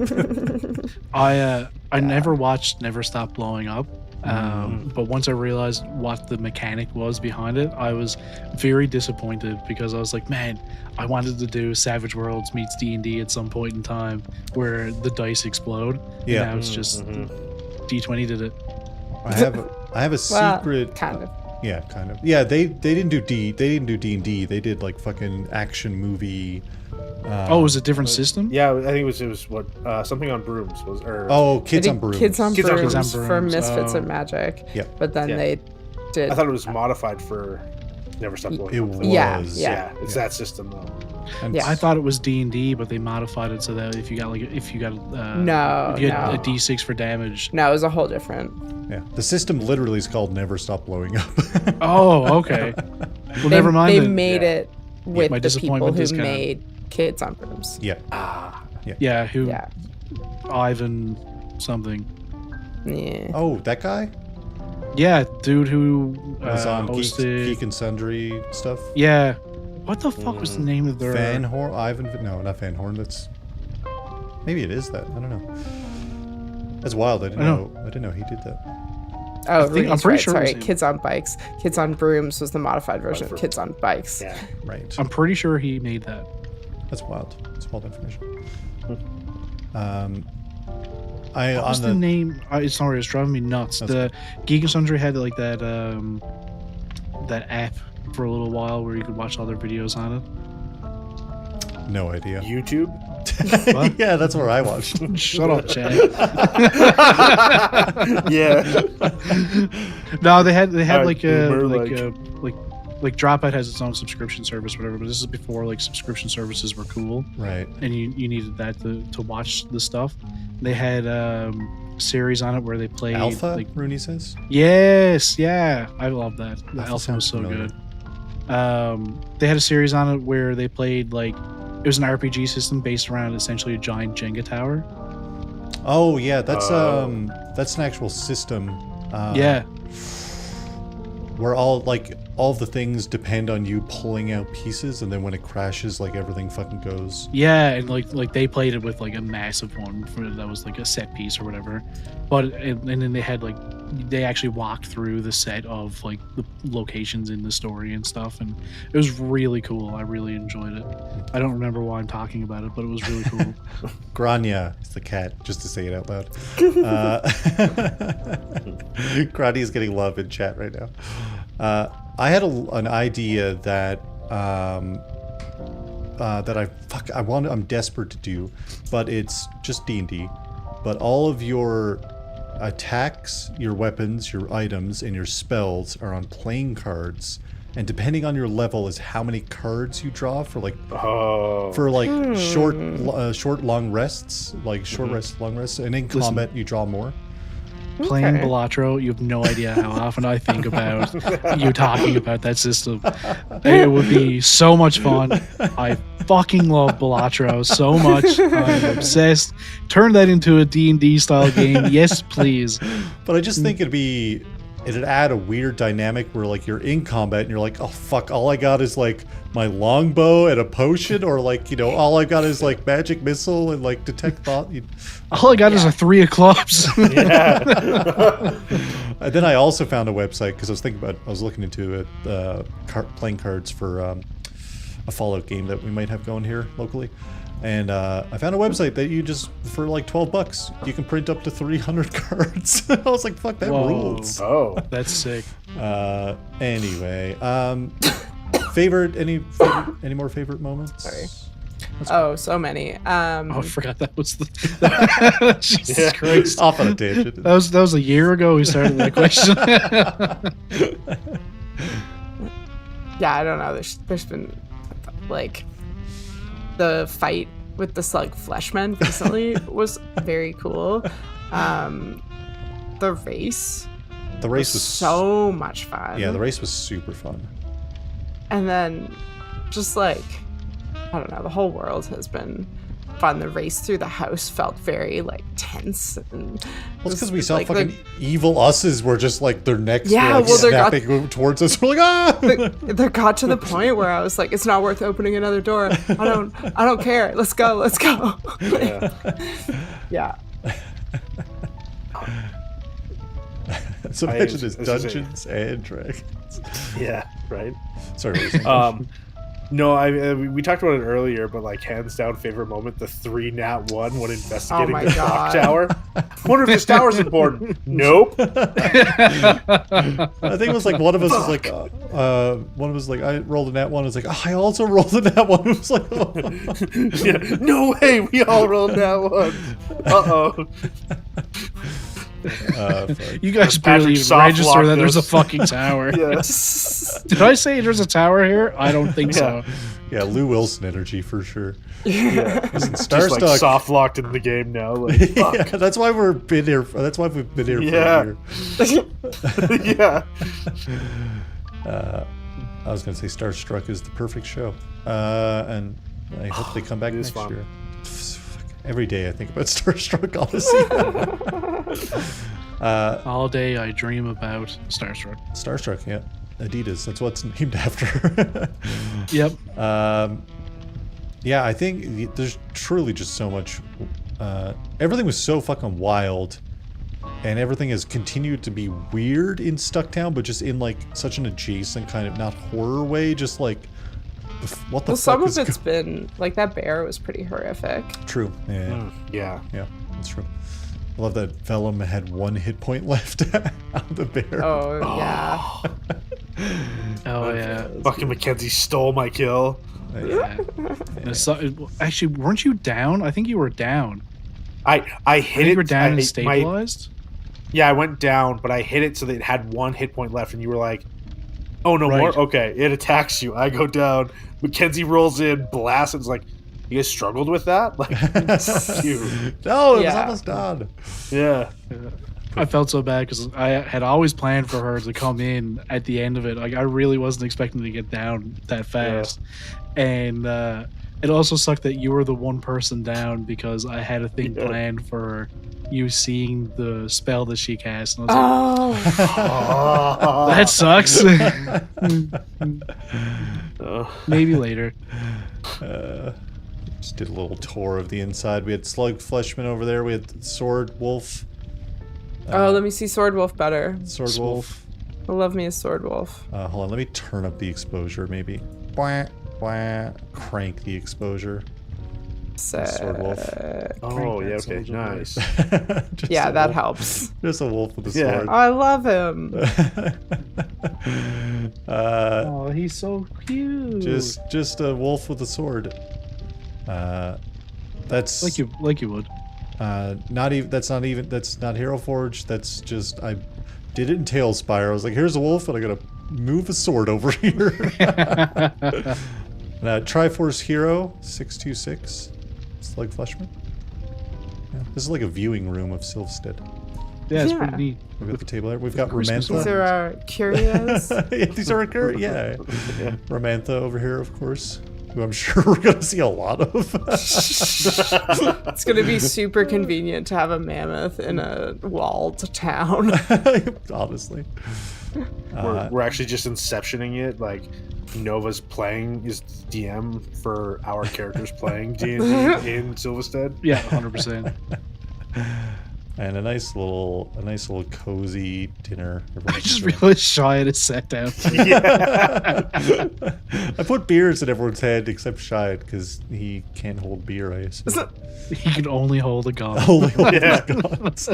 I never watched Never Stop Blowing Up, but once I realized what the mechanic was behind it, I was very disappointed, because I was like, man, I wanted to do Savage Worlds meets D&D at some point in time where the dice explode. Yeah. And now it's just D20 did it. I have a secret. Kind of. Yeah, kind of. Yeah, they didn't do D&D. They did like fucking action movie. It was a different system? Yeah, I think it was what something on brooms was. Kids on Brooms. Kids on Brooms for Brooms. Misfits of Magic. Yeah. But then they did. I thought it was modified for Never Stop Blowing It Up. was. Yeah. It's that system though. And Yeah. I thought it was D&D, but they modified it so that if you got a D6 for damage. No, it was a whole different. Yeah, the system literally is called Never Stop Blowing Up. Oh, okay. Well, never mind. They then. made it with My the people disappointment is who gone. made Kids on Brooms. Yeah. Yeah, Yeah. Ivan something. Yeah. Oh, that guy Yeah, dude who was on hosted. Geek and Sundry stuff. Yeah. What the fuck was the name of their... Van Horn, no, not Van Horn. Maybe it is that. I don't know. That's wild. I didn't know he did that. Oh, I'm Rudy's pretty right. sure it Sorry, was him. Kids on Bikes. Kids on Brooms was the modified version of Kids on Bikes. Yeah. Right. I'm pretty sure he made that. That's wild. That's wild information. What was the name? It's driving me nuts. The Geek and Sundry had like that app for a little while where you could watch all their videos on it. No idea. YouTube. What? Yeah, that's where I watched. Shut up, Chad. Yeah. No, they had like boomer, like Dropout has its own subscription service, or whatever. But this is before like subscription services were cool, Right. and you needed that to watch the stuff. They had series on it where they played Alpha, like, Rooney says. yes, yeah, I love that. The Alpha Alpha was so sounds familiar. good. They had a series on it where they played like, it was an RPG system based around essentially a giant Jenga tower. Oh yeah, that's an actual system. Yeah, Where all the things depend on you pulling out pieces, and then when it crashes, like everything fucking goes. yeah, and like they played it with like a massive one that was like a set piece or whatever. But and then they had they actually walked through the set of like the locations in the story and stuff, and it was really cool. I really enjoyed it. I don't remember why I'm talking about it, but it was really cool. Grania is the cat, just to say it out loud. Grania is getting love in chat right now. I had an idea that I'm desperate to do, but it's just D&D. But all of your attacks, your weapons, your items, and your spells are on playing cards, and depending on your level is how many cards you draw for short long rests, like short rests, long rests, and in combat you draw more. Playing Okay. Balatro, you have no idea how often I think about you talking about that system. It would be so much fun. I fucking love Balatro so much. I'm obsessed. Turn that into a D&D style game. Yes, please. But I just think it'd add a weird dynamic where like you're in combat and you're like, oh fuck, all I got is like my longbow and a potion, or like, all I got is like magic missile and like detect thought. All I got is a 3 of clubs. Yeah. Then I also found a website because I was looking into it, playing cards for a Fallout game that we might have going here locally. And I found a website that you just, for like $12, you can print up to 300 cards. I was like, fuck, that rules. Oh, That's sick. Anyway, any more favorite moments? Sorry. That's Oh, so many. I forgot that was the. Jesus Christ. Off on a tangent. That was a year ago we started that question. Yeah, I don't know. There's been like the fight with the slug fleshmen recently was very cool. The race was so much fun. Yeah, the race was super fun. And then just like, I don't know, the whole world has been fun. The race through the house felt very like tense. And Well, it's because we saw like fucking evil us's were just like their necks Yeah, were like well, they snapping towards us. We're like, ah! There got to the point where I was like, it's not worth opening another door. I don't care. Let's go. yeah. Yeah. So imagine this Dungeons and Dragons. Yeah, right. Sorry. What were you saying? No, we talked about it earlier, but like hands down favorite moment, the 3 nat 1 when investigating my the clock God. tower. Wonder if this tower's important. Nope. I think it was like one of us was like, I rolled a nat 1. It's like, oh, I also rolled a nat 1. It was like, oh. Yeah. No way, we all rolled nat 1. Uh-oh. You guys Patrick barely even soft register locked that there's a us. fucking tower. Yeah. Did I say there's a tower here? I don't think so. Yeah, Lou Wilson energy for sure. Yeah. Listen, Just like Starstock. soft locked in the game now. Like, fuck. Yeah, that's why we've been here. That's why we've been here Yeah. for a year. Yeah. I was going to say Starstruck is the perfect show. And I hope they come back It is next fun. year. Every day I think about Starstruck Odyssey. All day I dream about Starstruck. Starstruck, yeah. Adidas, that's what it's named after. Yep. Yeah, I think there's truly just so much. Everything was so fucking wild, and everything has continued to be weird in Stucktown, but just in like such an adjacent kind of not horror way, just like what the Well, fuck some is of it's been like that bear was pretty horrific. true. Yeah, Yeah. yeah, that's true. I love that Velum had 1 hit point left on the bear. Oh yeah. Oh yeah. Fucking Mackenzie stole my kill. Yeah. Actually, weren't you down? I think you were down. I I hit think it. you were down and I stabilized. Yeah, I went down, but I hit it so that it had 1 hit point left, and you were like, "Oh, no Right. more." Okay, it attacks you. I go down. Mackenzie rolls in, blasts. It's like, you guys struggled with that? Like, fuck you. No, it was Yeah. almost done. Yeah. I felt so bad because I had always planned for her to come in at the end of it. Like I really wasn't expecting to get down that fast, and it also sucked that you were the one person down because I had a thing planned for you seeing the spell that she cast. And I was like, Oh. that sucks. Oh. Maybe later. Just did a little tour of the inside. We had Slug Fleshman over there. We had Sword Wolf. Oh, let me see Sword Wolf better. Sword Wolf. I love me a Sword Wolf. Hold on, let me turn up the exposure maybe. Bwah, bwah. Crank the exposure. Sword Wolf. Oh, yeah, that okay, soldier nice. Just Yeah, a that wolf. helps. Just a wolf with a Yeah. sword. Oh, I love him. Oh, he's so cute. Just a wolf with a sword. That's like you would. that's not Hero Forge. That's just I did it in Tailspire. I was like, here's a wolf, and I gotta move a sword over here. Triforce Hero 626. Slug Fleshman. Yeah, this is like a viewing room of Silvistead. Yeah, it's Yeah. pretty neat. We've got the table there. We've got Christmas These Ramantha. are our curios. Yeah, these are our yeah. Ramantha over here, of course, who I'm sure we're gonna see a lot of. It's going to be super convenient to have a mammoth in a walled town. Honestly. We're actually just inceptioning it. Like, Nova's playing is DM for our characters playing D&D in Silvistead. Yeah, 100%. And a nice little cozy dinner. I just realized Wyatt is sat down. I put beers in everyone's head except Shide because he can't hold beer, I assume. He can only hold a gun. Only hold his guns.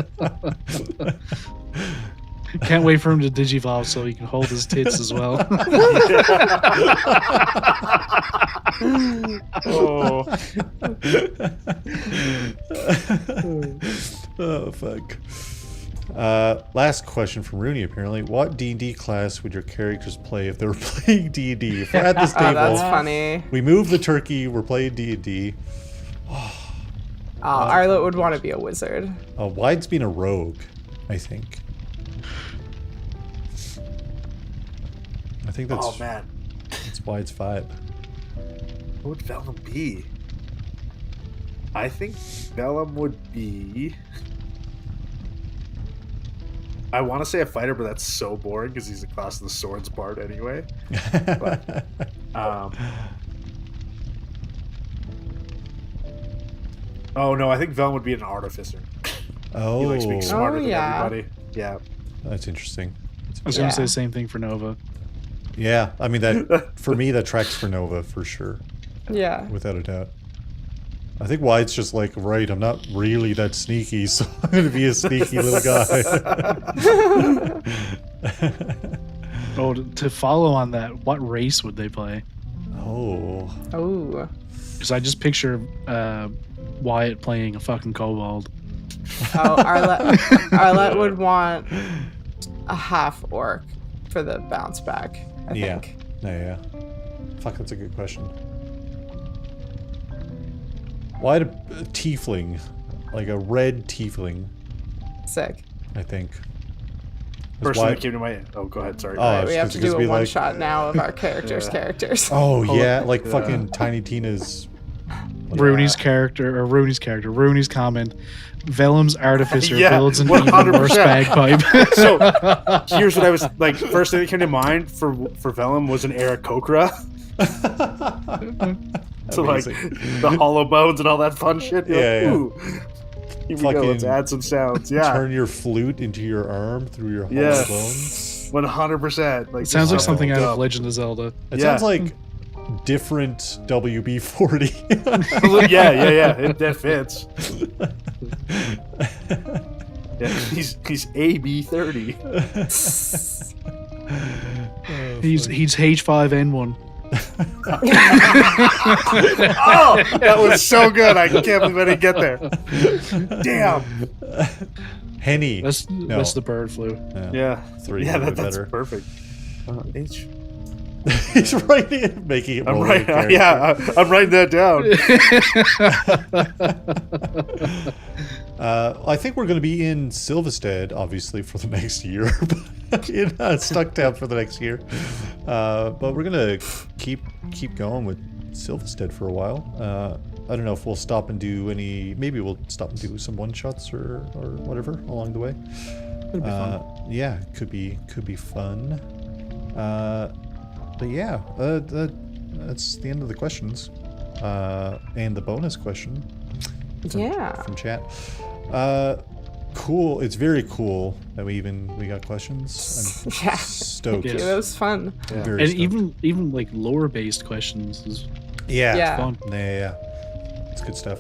Can't wait for him to digivolve so he can hold his tits as well. Oh. Oh, fuck. Last question from Rooney, apparently. What D&D class would your characters play if they were playing D&D? If we're at this table, Oh, that's funny. we move the turkey, we're playing D&D. Arlette would want to be a wizard. Wyatt's being a rogue, I think. I think that's, Oh man, that's Wyatt's vibe. what would Velum be? I think Velum would be. I want to say a fighter, but that's so boring because he's a class of the swords bard anyway. But, oh no, I think Velum would be an artificer. Oh, He likes being smarter than yeah. everybody. Yeah. that's interesting. I was going to say the same thing for Nova. Yeah, I mean, that for me, that tracks for Nova for sure, Yeah. without a doubt. I think Wyatt's just like, right, I'm not really that sneaky, so I'm going to be a sneaky little guy. Oh, to follow on that, what race would they play? Oh. Oh. Because I just picture Wyatt playing a fucking kobold. Oh, Arlette would want a half orc for the bounce back, I Yeah. think. Yeah. Fuck, that's a good question. Wyatt a tiefling, like a red tiefling, Sick. I think. First thing that came to my head. Oh, go ahead. Sorry. Oh, Right, we have to it's do be a one like- shot now of our characters' Yeah. characters. Oh, yeah, like Yeah. fucking Tiny Tina's. Rooney's comment. Velum's artificer Yeah, builds an even 100%. worse bagpipe. So here's what I was like. First thing that came to mind for Velum was an Aarakocra. So like Amazing. the hollow bones and all that fun shit. You're Yeah, like, yeah. Ooh, here we go. Let's Fucking add some sounds. Yeah, Turn your flute into your arm through your hollow Yes. bones. 100%. Like It sounds like Oh, something out of dope. Legend of Zelda. It Yeah. sounds like different WB-40. yeah. That fits. Yeah, he's AB30. He's H5N1. Oh, that was so good. I can't believe I didn't get there. Damn. Henny. That's the bird flu. Yeah. 3 Yeah, would be that's better. perfect. H. He's writing, making it I'm more right. like a Yeah, I'm writing that down. I think we're going to be in Silvistead, obviously, for the next year. in Stucktown for the next year. But we're going to keep going with Silvistead for a while. I don't know if we'll stop and do any... Maybe we'll stop and do some one-shots or whatever along the way. It'd be fun. Yeah, could be fun. But yeah, that's the end of the questions. And the bonus question from chat. Cool. It's very cool that we got questions. I'm Yeah. stoked. Yes. It was fun. I'm very And stoked. even like lore based questions is Yeah. fun. Yeah. It's good stuff.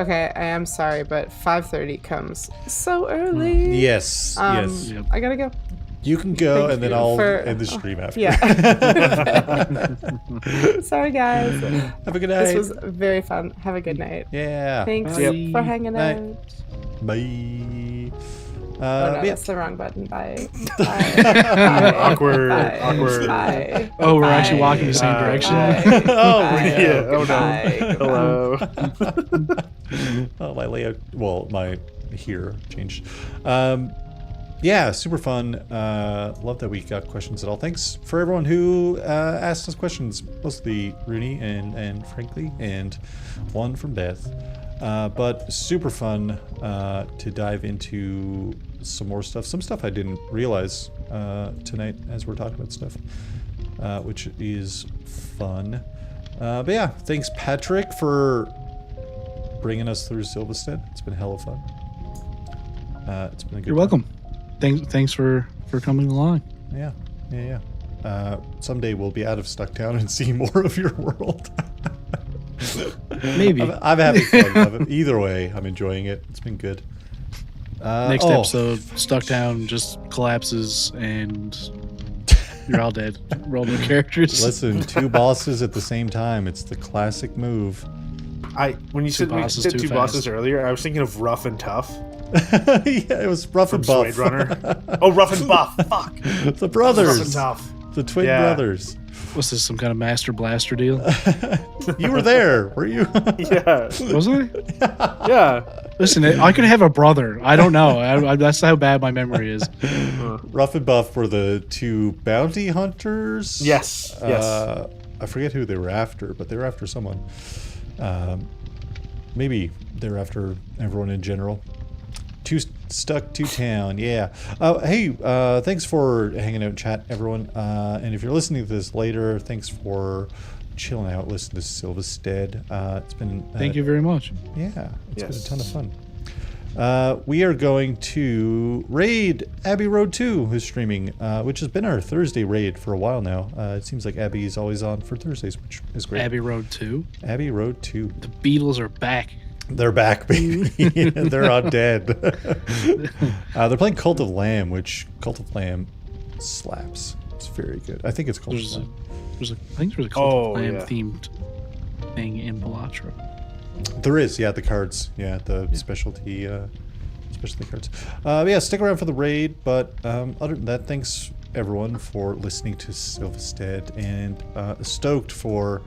Okay, I am sorry, but 5:30 comes so early. Yes. Yes. Yep. I gotta go. You can go, Thank and then you I'll for- end the stream after. Yeah. Sorry, guys. Have a good night. This was very fun. Have a good night. Yeah. Thanks Bye. for hanging Night. out. Bye. Oh no, yeah. that's the wrong button. Bye. Bye. Awkward, Bye. awkward. Bye. Oh, we're actually Bye. walking the same Bye. direction. Bye. Oh, Bye. yeah. Oh, no. Goodbye. Hello. Oh, my layout. Well, my here changed. Yeah, super fun. Love that we got questions at all. Thanks for everyone who asked us questions, mostly Rooney and Frankly, and one from Beth. But super fun to dive into some more stuff. Some stuff I didn't realize tonight as we're talking about stuff, which is fun. But yeah, thanks Patrick for bringing us through Silvistead. It's been hella fun. It's been a good You're welcome. Thanks for coming along. Yeah. Someday we'll be out of Stucktown and see more of your world. Maybe. I'm having fun. Either way, I'm enjoying it. It's been good. Next episode, Stucktown just collapses and you're all dead. Roll no characters. Listen, 2 bosses at the same time. It's the classic move. When you said two bosses earlier, I was thinking of Rough and Tough. Yeah, it was Rough From and Buff. Suede Runner. Oh, Rough and Buff. Fuck. The brothers. Rough and Tough. The twin brothers. What's this, some kind of Master Blaster deal? You were there, were you? Yeah. Was I? Yeah. Listen, I could have a brother. I don't know. That's how bad my memory is. Rough and Buff were the 2 bounty hunters. Yes. I forget who they were after, but they were after someone. Maybe they were after everyone in general. Stuck to town, yeah. Hey, thanks for hanging out in chat, everyone. And if you're listening to this later, thanks for chilling out, listening to Silvistead. It's been Thank you very much. Yeah, it's been a ton of fun. We are going to raid Abbey Road 2, who's streaming, which has been our Thursday raid for a while now. It seems like Abby is always on for Thursdays, which is great. Abbey Road 2? Abbey Road 2. The Beatles are back. They're back, baby. They're undead. They're playing Cult of Lamb, which Cult of Lamb slaps. It's very good. I think it's Cult of Lamb. I think there's a Cult of Lamb themed thing in Belatra. There is, yeah, the cards. Yeah, the specialty cards. Yeah, stick around for the raid, but other than that, thanks everyone for listening to Silvistead, and stoked for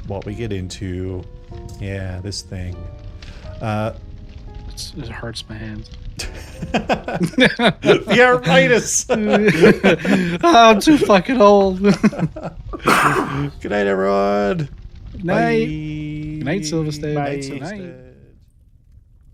what we get into. Yeah, this thing. It hurts my hands. The arthritis. I'm too fucking old. Good night, everyone. Night. Bye. Good night, Silvistead. Bye. Good night.